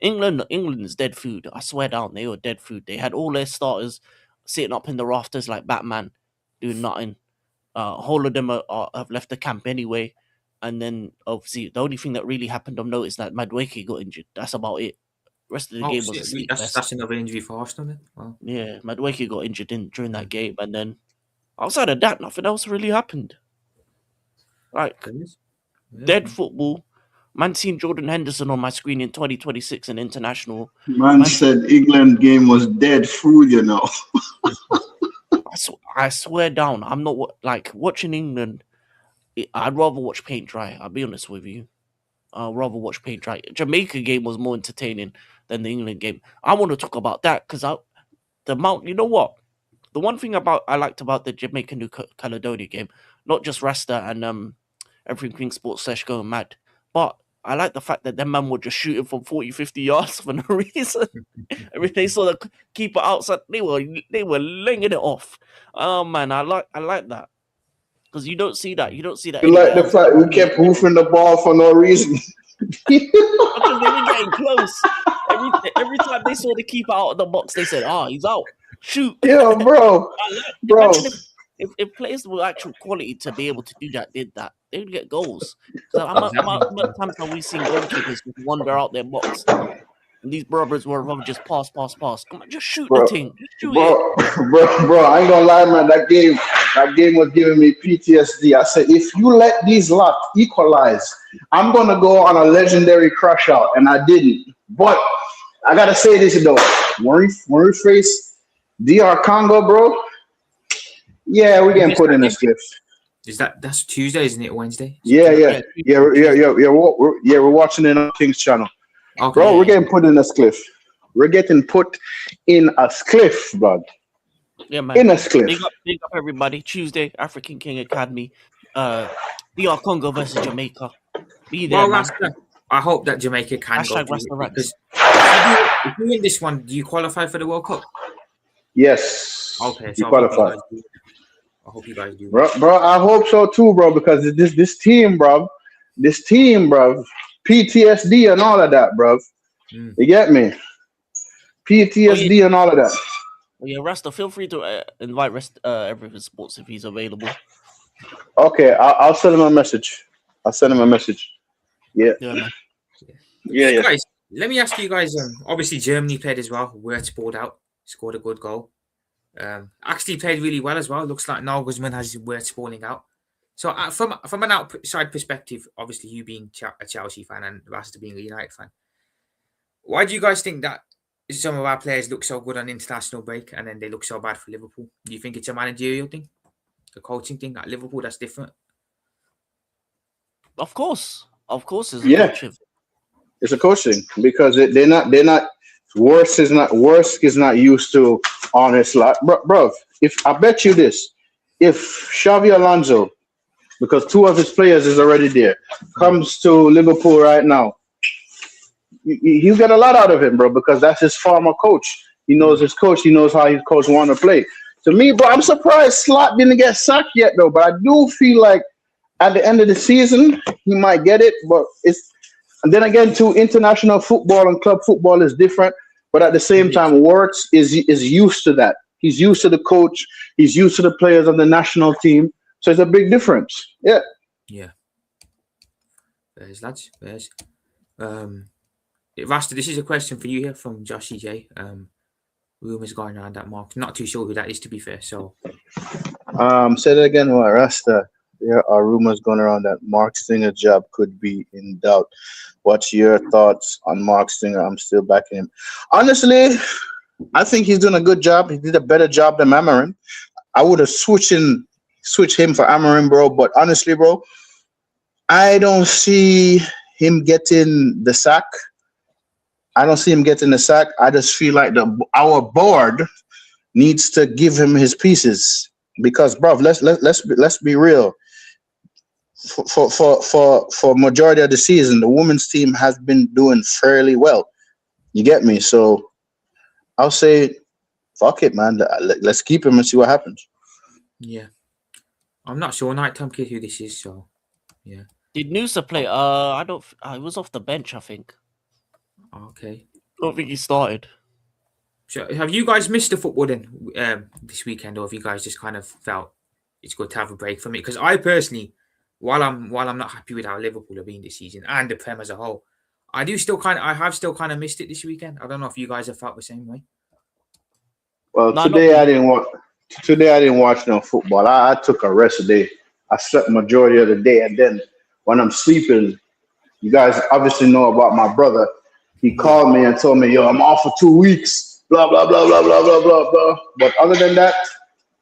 England is dead food. I swear down, they were dead food. They had all their starters sitting up in the rafters like Batman, doing nothing. Whole of them have left the camp anyway. And then, obviously, the only thing that really happened of note is that Madueke got injured. That's about it. The rest of the game was a sleep fest. That's another injury for Arsenal, then? Wow. Yeah, Madueke got injured during that game. And then, outside of that, nothing else really happened. Like, dead football. Man, seen Jordan Henderson on my screen in 2026 and international. Man said England game was dead food, I swear down, I'm not watching England. I'd rather watch paint dry. I'll be honest with you. I'd rather watch paint dry. Jamaica game was more entertaining than the England game. I want to talk about that because you know what? The one thing I liked about the Jamaica New Caledonia game, not just Rasta and Everything King Sports Sesh going mad, but I like the fact that them man were just shooting from 40, 50 yards for no reason. They saw the keeper outside, they were laying it off. Oh man, I like that. Because you don't see that. You like the fact we kept hoofing the ball for no reason. Because they were getting close. Every time they saw the keeper out of the box, they said, he's out. Shoot. Yeah, bro. If players with actual quality to be able to do that did that, they would get goals. So how many times have we seen goalkeepers just wander out their box? And these brothers were rather just pass. Come on, just shoot the thing. Just shoot it. Bro, I ain't gonna lie, man. That game was giving me PTSD. I said, if you let these lot equalize, I'm gonna go on a legendary crush out, and I didn't. But I gotta say this though, when we face DR Congo, bro. Yeah, we're getting put in this cliff. That's Tuesday, isn't it? Wednesday? Yeah. We're watching it on King's channel. Okay. Bro, we're getting put in this cliff. We're getting put in a cliff, bro. Yeah, man. In a cliff. Big up everybody. Tuesday, African King Academy. DR Congo versus Jamaica. Be there, Well, man. Rasta, I hope that Jamaica can go Hashtag through Rasta it, Rats. because if you win this one, do you qualify for the World Cup? Yes. Okay, You so I hope you qualify. guys do. I hope you guys do. Bro, I hope so too, bro, because this team, bro, PTSD and all of that, bro. Mm. You get me? PTSD and all of that. Oh, yeah, Rasta, feel free to invite Everything Sports if he's available. Okay, I'll send him a message. Yeah. Yeah, man. Yeah. Guys, let me ask you guys. Obviously, Germany played as well. Wirtz balled out, scored a good goal. Actually played really well as well. Looks like Nagelsmann has Wirtz balling out. So from an outside perspective, obviously you being a Chelsea fan and Rasta being a United fan, why do you guys think that some of our players look so good on international break and then they look so bad for Liverpool? Do you think it's a managerial thing, a coaching thing at Liverpool that's different? Of course, it's a Yeah. coaching. It's a coaching because they're not. Worst is not used to honest lot, bro. If I bet you this, if Xavi Alonso, because two of his players is already there, comes to Liverpool right now, you get a lot out of him, bro, because that's his former coach. He knows his coach. He knows how his coach want to play. To me, bro, I'm surprised Slot didn't get sacked yet, though. But I do feel like at the end of the season, he might get it. But and then again, too, international football and club football is different. But at the same time, Wirtz is used to that. He's used to the coach. He's used to the players on the national team. So it's a big difference. Yeah. Yeah. There's lads. There's. Rasta, this is a question for you here from Josh J. Rumors going around that Mark. Not too sure who that is, to be fair. So. Say that again, what, Rasta? There are rumors going around that Mark Stinger's job could be in doubt. What's your thoughts on Mark Stinger? I'm still backing him. Honestly, I think he's doing a good job. He did a better job than Amarin. I would have switched him for Amarin, bro. But honestly, bro, I don't see him getting the sack. I just feel like our board needs to give him his pieces because, bro, let's be real. For majority of the season, the women's team has been doing fairly well. You get me? So I'll say, fuck it, man. Let's keep him and see what happens. Yeah, I'm not sure, Nighttime Kid, who this is. So yeah. Did Noosa play? I don't. He was off the bench, I think. Okay. I don't think he started. So have you guys missed the football then this weekend, or have you guys just kind of felt it's good to have a break from it? Because I personally, while I'm not happy with how Liverpool have been this season and the Prem as a whole, I have still kind of missed it this weekend. I don't know if you guys have felt the same way. Well, today I didn't watch no football. I took a rest today. I slept majority of the day, and then when I'm sleeping, you guys obviously know about my brother. He called me and told me, "Yo, I'm off for 2 weeks." Blah blah blah blah blah blah blah blah. But other than that,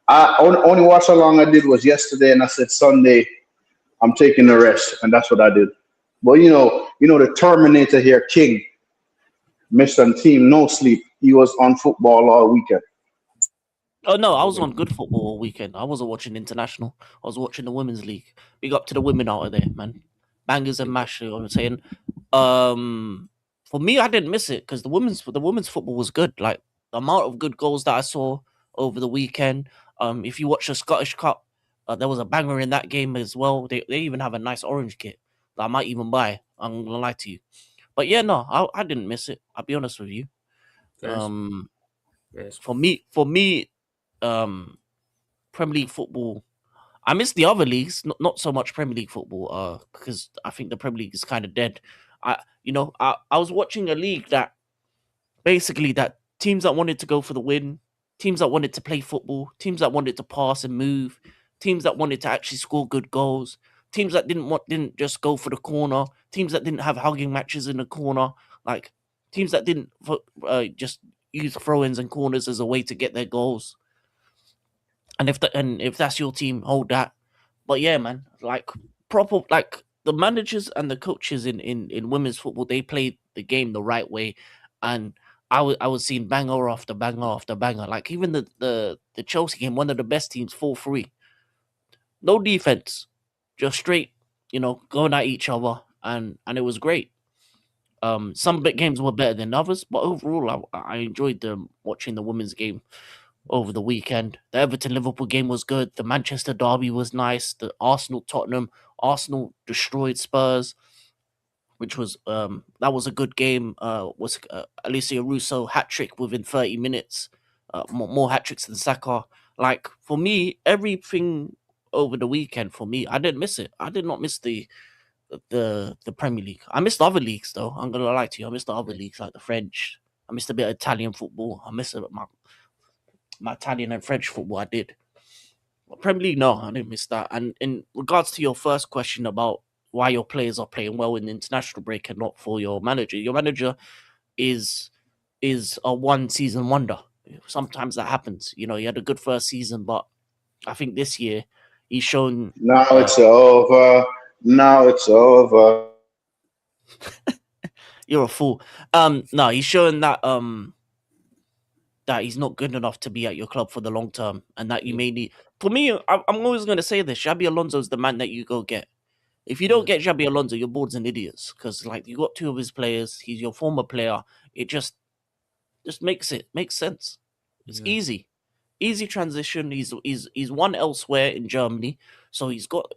I only watched how long I did was yesterday, and I said Sunday I'm taking the rest, and that's what I did. But you know the Terminator here, King, Mr. Team, no sleep. He was on football all weekend. Oh no, I was on good football all weekend. I wasn't watching international. I was watching the women's league. Big up to the women out of there, man. Bangers and mash. You know what I'm saying? For me, I didn't miss it because the women's football was good. Like the amount of good goals that I saw over the weekend. If you watch the Scottish Cup, there was a banger in that game as well. They even have a nice orange kit that I might even buy. I'm gonna lie to you, but yeah, no, I didn't miss it. I'll be honest with you. Yes. For me, Premier League football. I miss the other leagues, not so much Premier League football, because I think the Premier League is kind of dead. I was watching a league that basically that teams that wanted to go for the win, teams that wanted to play football, teams that wanted to pass and move, teams that wanted to actually score good goals, teams that didn't just go for the corner, teams that didn't have hugging matches in the corner, like teams that didn't just use throw-ins and corners as a way to get their goals. And if that's your team, hold that. But yeah, man, like proper, like the managers and the coaches in women's football, they play the game the right way, and I was seeing banger after banger after banger. Like even the Chelsea game, one of the best teams, 4-3. No defense, just straight, going at each other, and it was great. Some big games were better than others, but overall, I enjoyed watching the women's game over the weekend. The Everton Liverpool game was good. The Manchester derby was nice. The Arsenal Tottenham, Arsenal destroyed Spurs, which was that was a good game. Was Alicia Russo hat trick within 30 minutes. More hat tricks than Saka. Like for me, everything over the weekend for me, I didn't miss it. I did not miss the Premier League. I missed other leagues though. I'm gonna lie to you. I missed the other leagues like the French. I missed a bit of Italian football. I missed my Italian and French football. I did. But Premier League, no, I didn't miss that. And in regards to your first question about why your players are playing well in the international break and not for your manager is a one season wonder. Sometimes that happens. He had a good first season, but I think this year he's shown. Now it's over. Now it's over. You're a fool. No, he's showing that that he's not good enough to be at your club for the long term, and that you may need. For me, I'm always going to say this: Xabi Alonso's the man that you go get. If you don't get Xabi Alonso, your board's an idiot because you got two of his players. He's your former player. It just makes sense. It's easy transition. He's won elsewhere in Germany, so he's got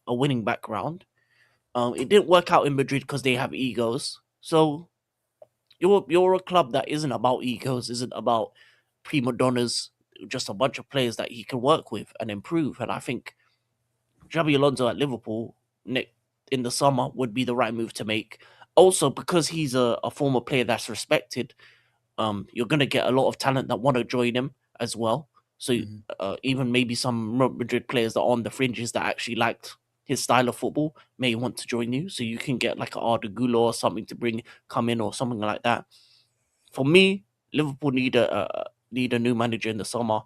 a winning background. It didn't work out in Madrid because they have egos. So you're a club that isn't about egos, isn't about prima donnas, just a bunch of players that he can work with and improve. And I think Xabi Alonso at Liverpool in the summer would be the right move to make. Also, because he's a former player that's respected, you're going to get a lot of talent that want to join him as well. So even maybe some Madrid players that are on the fringes that actually liked his style of football may want to join you. So you can get like an Arda Güler or something to come in or something like that. For me, Liverpool need a new manager in the summer.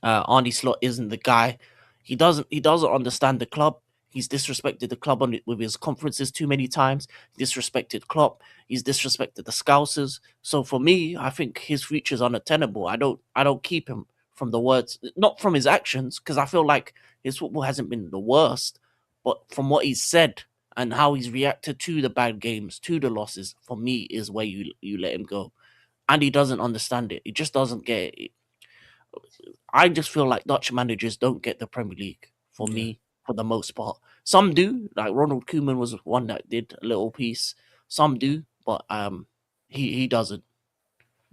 Arne Slot isn't the guy. He doesn't understand the club. He's disrespected the club with his conferences too many times. Disrespected Klopp. He's disrespected the Scousers. So for me, I think his future's unattainable. I don't keep him from the words, not from his actions, because I feel like his football hasn't been the worst, but from what he's said and how he's reacted to the bad games, to the losses, for me is where you let him go. And he doesn't understand it. He just doesn't get it. I just feel like Dutch managers don't get the Premier League for me, for the most part. Some do, like Ronald Koeman was one that did a little piece. Some do, but he doesn't.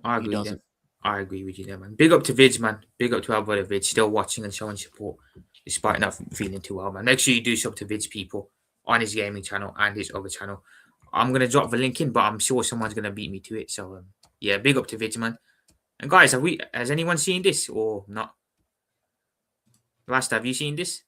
I agree with you there, man. Big up to Vids, man. Big up to our brother Vids, still watching and showing support despite not feeling too well, man. Make sure you do sub to Vids, people, on his gaming channel and his other channel. I'm gonna drop the link in, but I'm sure someone's gonna beat me to it. So yeah, big up to Vids, man. And guys, has anyone seen this or not? Last, have you seen this?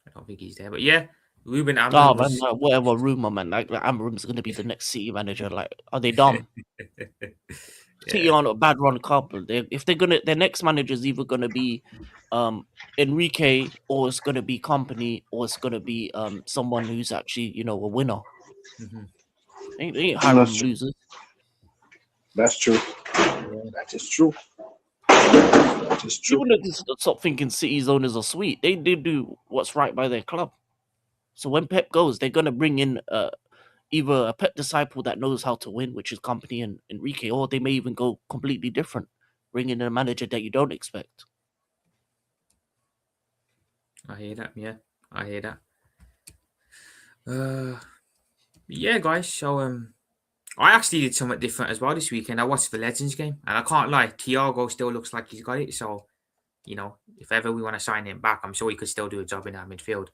I don't think he's there, but yeah, Ruben Amorim. Oh man, whatever rumor, man. Like Amorim's gonna be the next City manager. Like, are they dumb? City on a bad run couple. If they're gonna, their next manager is either gonna be Enrique, or it's gonna be Company, or it's gonna be someone who's actually a winner. They ain't hiring losers. That's true. That is true. That is true. People need to stop thinking City's owners are sweet. They do what's right by their club. So when Pep goes, they're gonna bring in either a Pep disciple that knows how to win, which is Company and Enrique, or they may even go completely different, bring in a manager that you don't expect. I hear that. Yeah, I hear that. Yeah, guys. So I actually did something different as well this weekend. I watched the Legends game, and I can't lie, Thiago still looks like he's got it. So, if ever we want to sign him back, I'm sure he could still do a job in our midfield.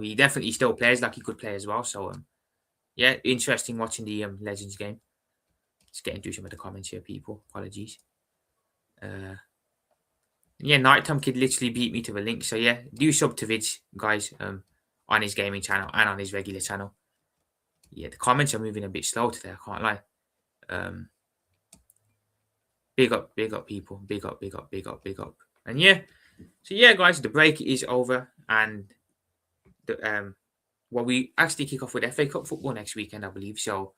He definitely still plays like he could play as well. So, yeah, interesting watching the Legends game. Just getting through some of the comments here, people. Apologies. Yeah, Nighttime Kid literally beat me to the link. So, yeah, do sub to Vids, guys, on his gaming channel and on his regular channel. Yeah, the comments are moving a bit slow today, I can't lie. Big up, people. Big up. And yeah, so yeah, guys, the break is over and well, we actually kick off with FA Cup football next weekend, I believe. So,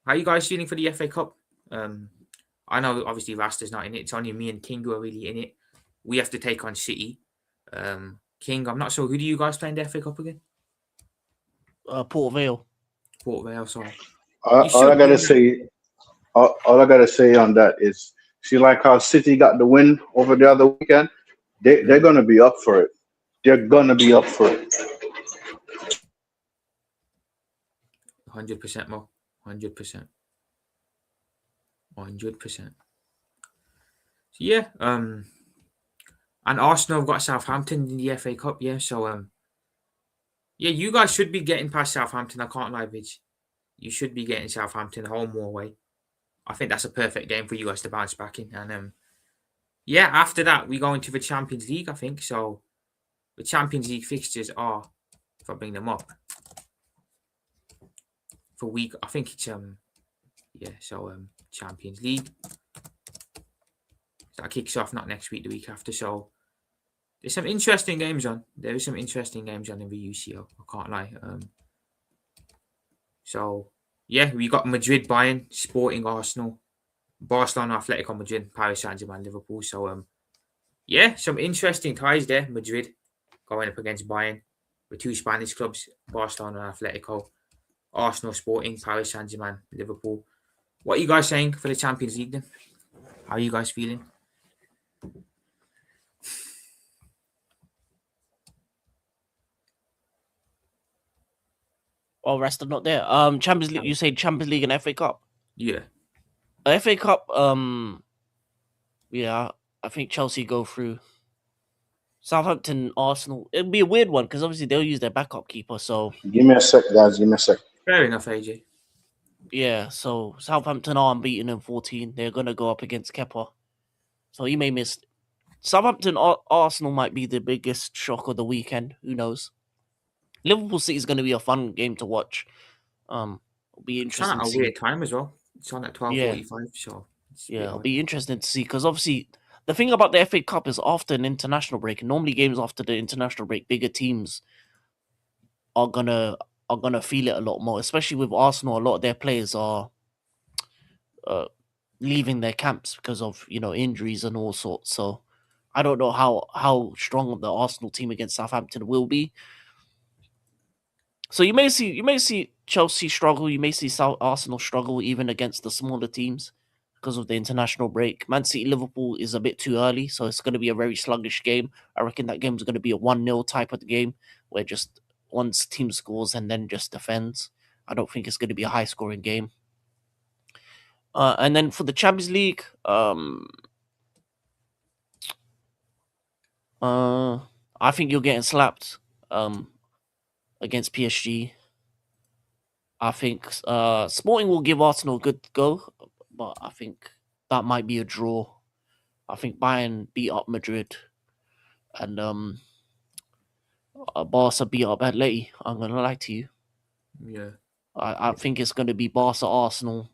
how are you guys feeling for the FA Cup? I know obviously Rasta's not in it. It's only me and King who are really in it. We have to take on City. King, I'm not sure. Who do you guys play in the FA Cup again? Port Vale. Port Vale. So All I gotta say, all I gotta say on that is, see, like how City got the win over the other weekend. They're gonna be up for it. They're gonna be up for it. 100% more. 100%. 100%. So yeah. And Arsenal have got Southampton in the FA Cup. Yeah. So yeah, you guys should be getting past Southampton. I can't lie, Vidge. You should be getting Southampton home or away. I think that's a perfect game for you guys to bounce back in. And yeah, after that, we go into the Champions League, I think. So the Champions League fixtures are, if I bring them up, for week, I think it's Champions League. That kicks off not next week, the week after. So there's some interesting games on. There is some interesting games on in the UCL. I can't lie. So yeah, we got Madrid, Bayern, Sporting, Arsenal, Barcelona, Atletico Madrid, Paris Saint-Germain, Liverpool. So yeah, some interesting ties there. Madrid going up against Bayern, with two Spanish clubs, Barcelona and Atletico. Arsenal, Sporting, Paris Saint-Germain, Liverpool. What are you guys saying for the Champions League then? How are you guys feeling? Oh, Rasta not there. Champions League. You say Champions League and FA Cup. Yeah. FA Cup. Yeah, I think Chelsea go through. Southampton, Arsenal. It'll be a weird one because obviously they'll use their backup keeper. So Give me a sec, guys. Give me a sec. Fair enough, AJ. yeah, so Southampton are unbeaten in 14. They're gonna go up against Kepa. So you may miss. Southampton, Arsenal might be the biggest shock of the weekend. Who knows? Liverpool City is going to be a fun game to watch. It'll be It's interesting on at to a see. weird time as well. It's on at 12:45. So yeah, it'll be interesting to see because obviously the thing about the FA Cup is after an international break, and normally games after the international break, bigger teams are gonna feel it a lot more. Especially with Arsenal, a lot of their players are leaving their camps because of injuries and all sorts. So I don't know how strong the Arsenal team against Southampton will be. So you may see Chelsea struggle. You may see Arsenal struggle even against the smaller teams because of the international break. Man City Liverpool is a bit too early, so it's going to be a very sluggish game. I reckon that game is going to be a 1-0 type of game where just one team scores and then just defends. I don't think it's going to be a high scoring game. And then for the Champions League, I think you're getting slapped. Against PSG. I think Sporting will give Arsenal a good go, but I think that might be a draw. I think Bayern beat up Madrid, and Barca beat up Atleti. I'm gonna lie to you. Yeah. I think it's gonna be Barca, Arsenal,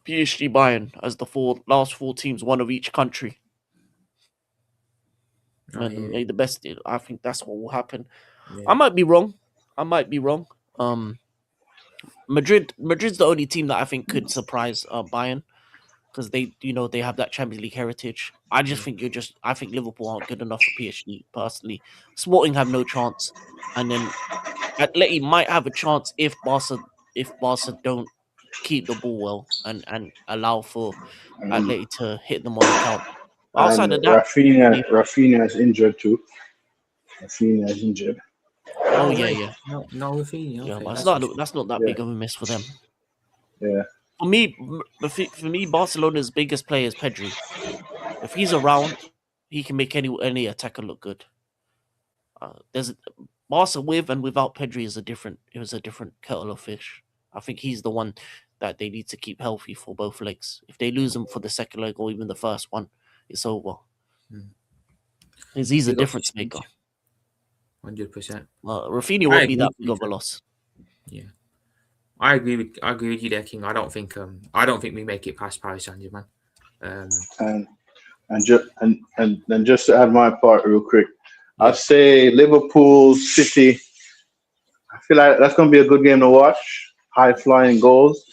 PSG, Bayern as the last four teams, one of each country. And the best. I think that's what will happen. Yeah. I might be wrong. Madrid's the only team that I think could surprise Bayern because they have that Champions League heritage. I just think I think Liverpool aren't good enough for PSG personally. Sporting have no chance, and then Atleti might have a chance if Barca don't keep the ball well and allow for Atleti to hit them on the count. Outside of that, Rafinha is injured too. Rafinha is injured. Oh yeah. No Rafinha. Okay. Yeah, but that's not that big of a miss for them. Yeah. For me, Barcelona's biggest player is Pedri. If he's around, he can make any attacker look good. There's Barca with and without Pedri is a different kettle of fish. I think he's the one that they need to keep healthy for both legs. If they lose him for the second leg or even the first one, it's over. He's a difference maker. 100%. Rafinha won't be that big of a loss. Yeah, I agree with you there, King. I don't think we make it past Paris Saint-Germain. And just to add my part real quick, I'd say Liverpool, City. I feel like that's going to be a good game to watch. High flying goals,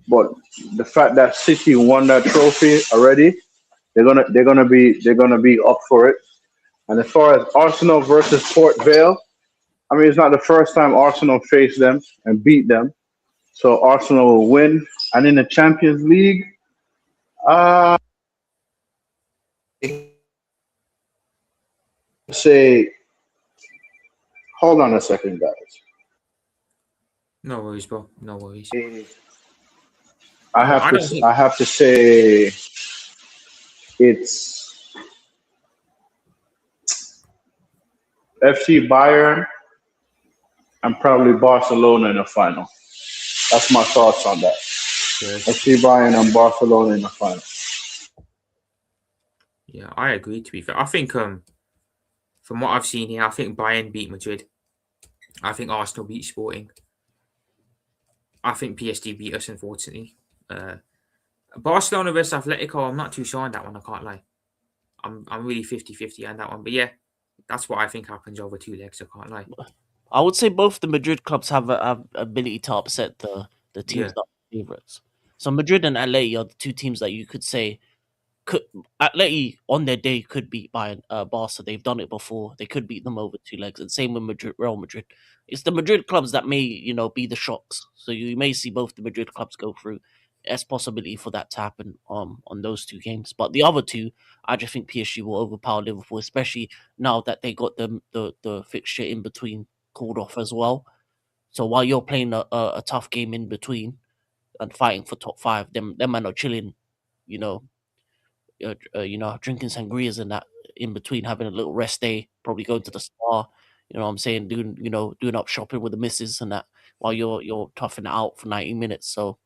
but the fact that City won that trophy already, they're gonna be up for it. And as far as Arsenal versus Port Vale, I mean it's not the first time Arsenal faced them and beat them, so Arsenal will win. And in the Champions League, uh, say, hold on a second, guys. No worries, bro. No worries. I have I to don't think. I have to say it's FC Bayern and probably Barcelona in the final. That's my thoughts on that. Yes. FC Bayern and Barcelona in the final. Yeah, I agree. To be fair, I think from what I've seen here, I think Bayern beat Madrid. I think Arsenal beat Sporting. I think PSG beat us, unfortunately. Barcelona versus Atletico, I'm not too sure on that one, I can't lie. I'm really 50-50 on that one. But yeah, that's what I think happens over 2 legs, I can't lie. I would say both the Madrid clubs have a ability to upset the teams Yeah. that are favourites. So Madrid and Atleti are the two teams that you could say could Atleti on their day could beat Barca. They've done it before. They could beat them over 2 legs. And same with Madrid, Real Madrid. It's the Madrid clubs that may be the shocks. So you may see both the Madrid clubs go through. There's possibility for that to happen on those 2 games. But the other 2, I just think PSG will overpower Liverpool, especially now that they got the fixture in between called off as well. So while you're playing a tough game in between and fighting for top 5, them man are chilling, drinking sangrias and that in between, having a little rest day, probably going to the spa. You know what I'm saying? Doing up shopping with the missus and that while you're toughing it out for 90 minutes. So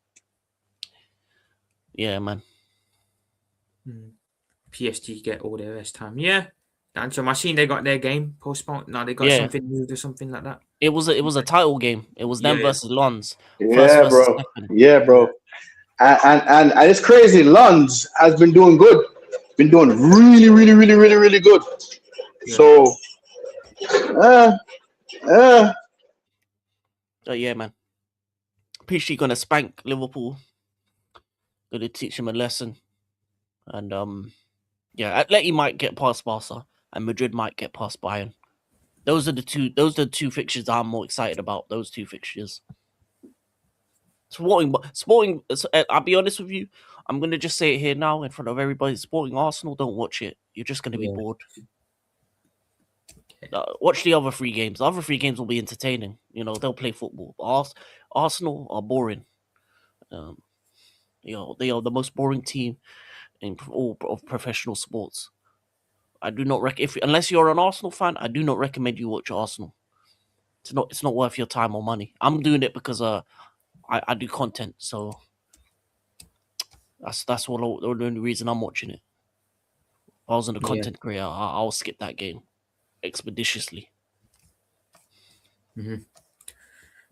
yeah, man. PSG get all their rest time. Yeah. I seen they got their game postponed. No, they got Yeah. something moved or something like that. It was a title game. It was them Yeah. versus Lons. Yeah, versus bro. second. Yeah, bro. And it's crazy. Lons has been doing good. Been doing really, really, really, really, really good. Yeah. So, Yeah, man. PSG gonna spank Liverpool. Gonna teach them a lesson. And yeah, Atleti might get past Barca, and Madrid might get past Bayern. Those are the two fixtures I'm more excited about. Those 2 fixtures. Sporting. I'll be honest with you. I'm gonna just say it here now in front of everybody. Sporting Arsenal, don't watch it. You're just gonna be Yeah. bored. Watch the other 3 games. The other 3 games will be entertaining. They'll play football. Arsenal are boring. They are the most boring team in all of professional sports. I do not unless you're an Arsenal fan, I do not recommend you watch Arsenal. It's not worth your time or money. I'm doing it because I do content, so that's all the only reason I'm watching it. If I wasn't a content creator, I'll skip that game expeditiously.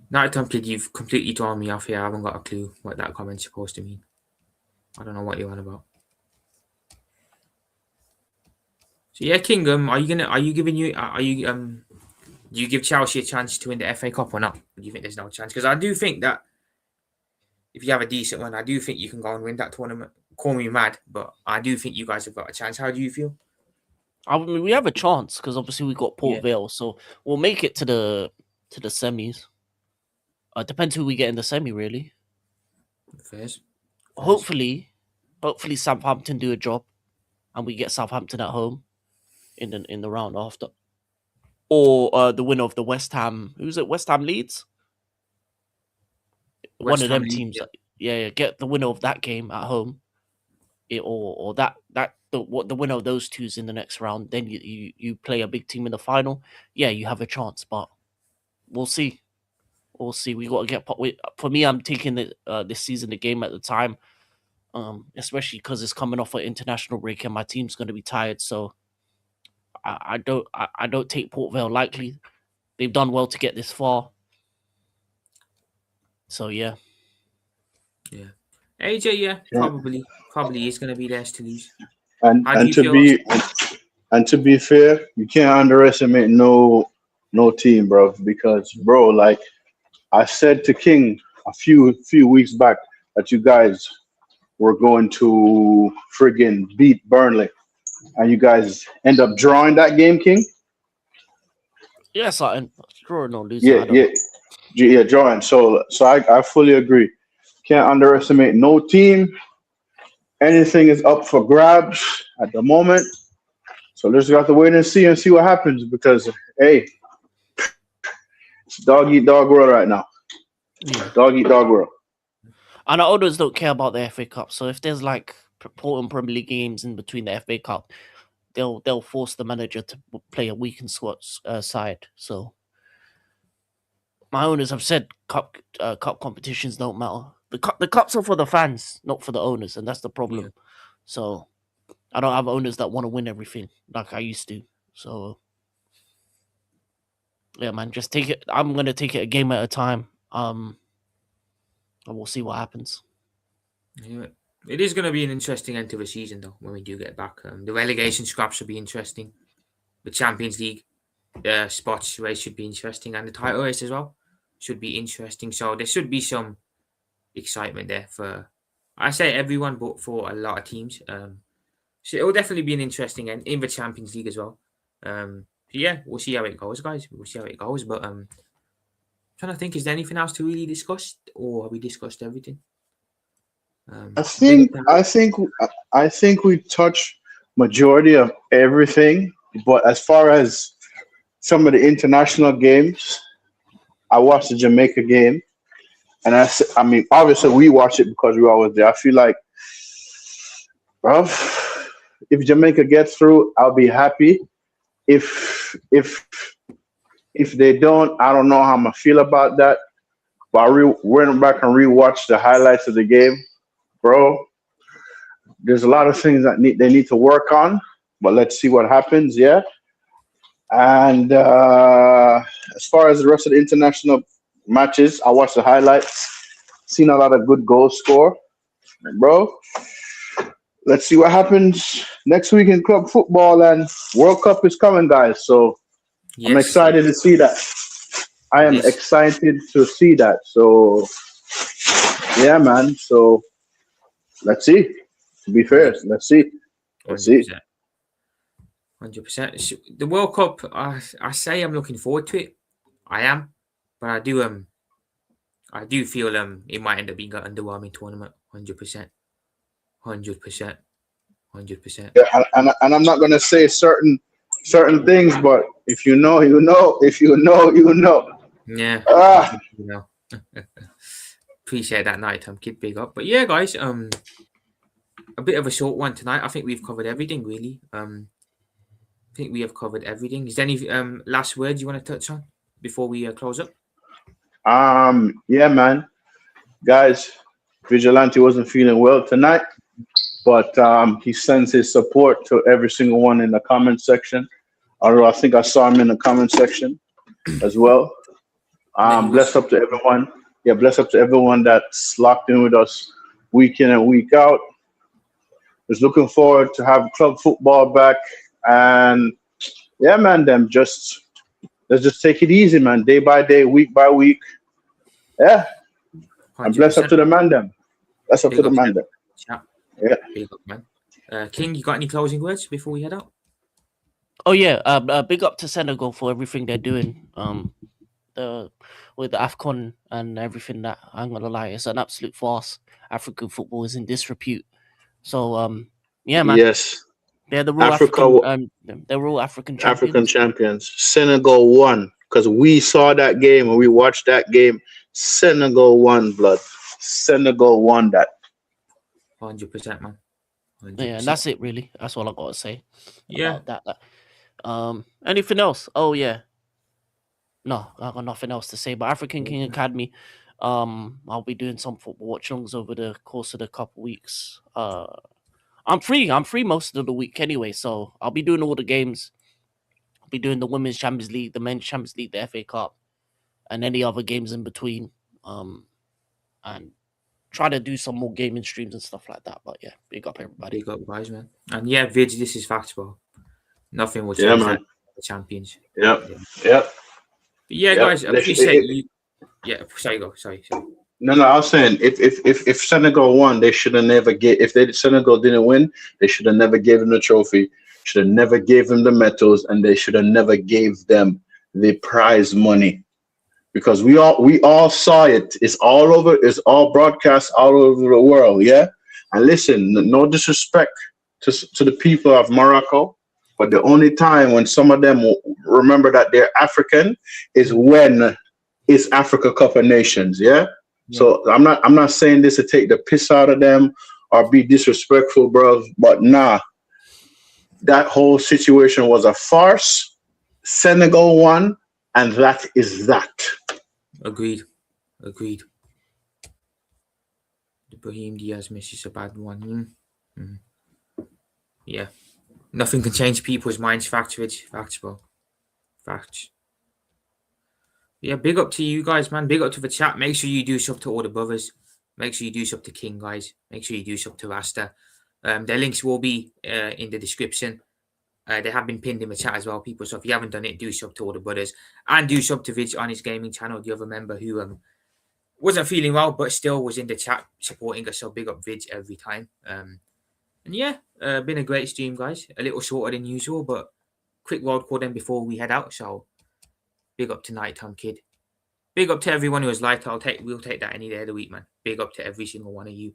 Night Time Kid, you've completely thrown me off here. I haven't got a clue what that comment's supposed to mean. I don't know what you're on about. So yeah, King, do you give Chelsea a chance to win the FA Cup or not? Or do you think there's no chance? Because I do think that if you have a decent one, I do think you can go and win that tournament. Call me mad, but I do think you guys have got a chance. How do you feel? I mean, we have a chance because obviously we got Port Vale, so we'll make it to the semis. Depends who we get in the semi, really. Fairs. Hopefully Southampton do a job, and we get Southampton at home in the round after, or the winner of the West Ham. Who's it? West Ham Leeds. One of them teams. Yeah, get the winner of that game at home, or the winner of those 2's in the next round. Then you play a big team in the final. Yeah, you have a chance, but we'll see. We'll see. We got to get. For me, I'm taking this season the game at the time, especially because it's coming off an international break and my team's going to be tired. So I don't take Port Vale lightly. They've done well to get this far. So yeah. AJ, probably is going to be theirs to lose. and to And to be fair, you can't underestimate no team, bro. Because bro, like I said to King a few weeks back that you guys were going to friggin' beat Burnley, and you guys end up drawing that game, King. Yes, I draw or losing. Yeah, I don't yeah, know. yeah, drawing. So I fully agree. Can't underestimate no team. Anything is up for grabs at the moment. So let's have to wait and see what happens because hey, it's dog eat dog world right now. Yeah. Dog eat dog world. And the owners don't care about the FA Cup. So if there's like important Premier League games in between the FA Cup, they'll force the manager to play a weakened squad side. So my owners have said cup competitions don't matter. The cups are for the fans, not for the owners, and that's the Yeah. problem. So I don't have owners that want to win everything like I used to. So yeah, man, just take it. I'm gonna take it a game at a time. And we'll see what happens. Yeah. It is going to be an interesting end to the season, though, when we do get back. The relegation scraps should be interesting. The Champions League spots race should be interesting. And the title race as well should be interesting. So there should be some excitement there for, I say everyone, but for a lot of teams. So it will definitely be an interesting end in the Champions League as well. So yeah, we'll see how it goes, guys. We'll see how it goes. But trying to think, is there anything else to really discuss, or have we discussed everything? I Big up think to- I think I think we touched majority of everything. But as far as some of the international games, I watched the Jamaica game, and I mean, obviously we watched it because we were always there. I feel like, bro, if Jamaica gets through, I'll be happy. If if they don't, I don't know how I'm gonna feel about that. But went back and rewatched the highlights of the game, bro. There's a lot of things that they need to work on, but let's see what happens. Yeah, and as far as the rest of the international matches, I watched the highlights. Seen a lot of good goals score, bro. Let's see what happens next week in club football, and World Cup is coming, guys. So I'm Yes, excited to see that. I am Yes. excited to see that. So yeah, man. So let's see. To be fair, let's see. Let's see. 100%. 100%. The World Cup, I say I'm looking forward to it. I am, but I do feel it might end up being an underwhelming tournament. 100%. 100%. 100%. Yeah, and I'm not gonna say certain things, but if you know, you know. If you know, you know. Yeah. Ah, You know. Appreciate that night time, kid. Big up. But yeah, guys, a bit of a short one tonight. I think we've covered everything really. I think we have covered everything. Is there any last words you want to touch on before we close up? yeah, man. Guys, Vigilante wasn't feeling well tonight, but he sends his support to every single one in the comment section. Although I think I saw him in the comment section as well. Bless up to everyone. Yeah, bless up to everyone that's locked in with us week in and week out. Just looking forward to have club football back. And yeah, man, let's just take it easy, man. Day by day, week by week. Yeah. And bless up to the man them. Bless up to the man them. Yeah. Big up, man. King, you got any closing words before we head out? Oh yeah, big up to Senegal for everything they're doing. With the AFCON and everything that I'm gonna lie, it's an absolute farce. African football is in disrepute. So yeah, man, Yes. they're the real African champions. African champions. Senegal won because we saw that game and we watched that game. Senegal won, blood. Senegal won that. 100%, man. 100%. Yeah, and that's it really. That's all I gotta say Yeah. about that. Anything else? Oh yeah. No, I got nothing else to say. But African King Academy, I'll be doing some football watch-alongs over the course of the couple weeks. I'm free most of the week anyway, so I'll be doing all the games. I'll be doing the Women's Champions League, the Men's Champions League, the FA Cup, and any other games in between. And try to do some more gaming streams and stuff like that. But yeah, big up everybody. Big up, guys, man. And yeah, Vidge, this is facts, bro. Nothing will Yeah, change man. that. The champions. Yep. Yeah. Yep. But yeah, Yep. guys, I They appreciate should- you. Yeah, sorry, go. Sorry. No, I was saying if Senegal won, they should have never get. If Senegal didn't win, they should have never gave him the trophy. Should have never gave him the medals, and they should have never gave them the prize money, because we all saw it. It's all over. It's all broadcast all over the world. Yeah. And listen, no disrespect to the people of Morocco, but the only time when some of them will remember that they're African is when it's Africa Cup of Nations. Yeah. So I'm not saying this to take the piss out of them or be disrespectful, bro. But nah, that whole situation was a farce. Senegal won, and that is that. Agreed. The Brahim Diaz miss is a bad one. Yeah. Nothing can change people's minds. Facts, bro. Facts. Yeah, big up to you guys, man. Big up to the chat. Make sure you do sub to all the brothers. Make sure you do sub to King, guys. Make sure you do sub to Rasta. Their links will be in the description. They have been pinned in the chat as well, people. So if you haven't done it, do sub to all the brothers. And do sub to Vidge on his gaming channel, the other member who wasn't feeling well, but still was in the chat supporting us. So big up Vidge every time. And yeah, been a great stream, guys. A little shorter than usual, but quick world call then before we head out. So big up to Nighttime Kid. Big up to everyone who has liked. We'll take that any day of the week, man. Big up to every single one of you.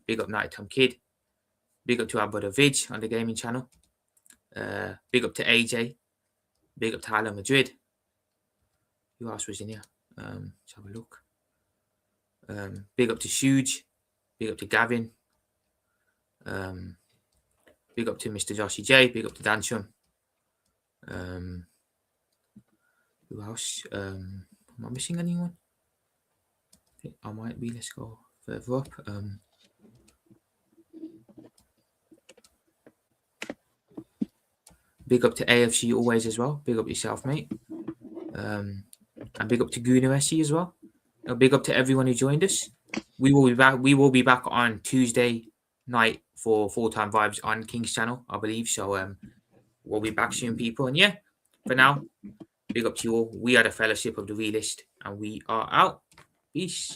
Big up Nighttime Kid. Big up to our brother Vidge on the gaming channel. Big up to AJ. Big up to Hala Madrid. Who else was in here? Let's have a look. Big up to Shuge. Big up to Gavin. Big up to Mr. Joshy J. Big up to Danchum. Who else? Am I missing anyone? I think I might be. Let's go further up. Big up to AFC always as well. Big up yourself, mate. And big up to Guna SC as well. Big up to everyone who joined us. We will be back. We will be back on Tuesday night for full-time vibes on King's channel, I believe. So we'll be back soon, people. And yeah, for now, big up to you all. We are the Fellowship of the Realist, and we are out. Peace.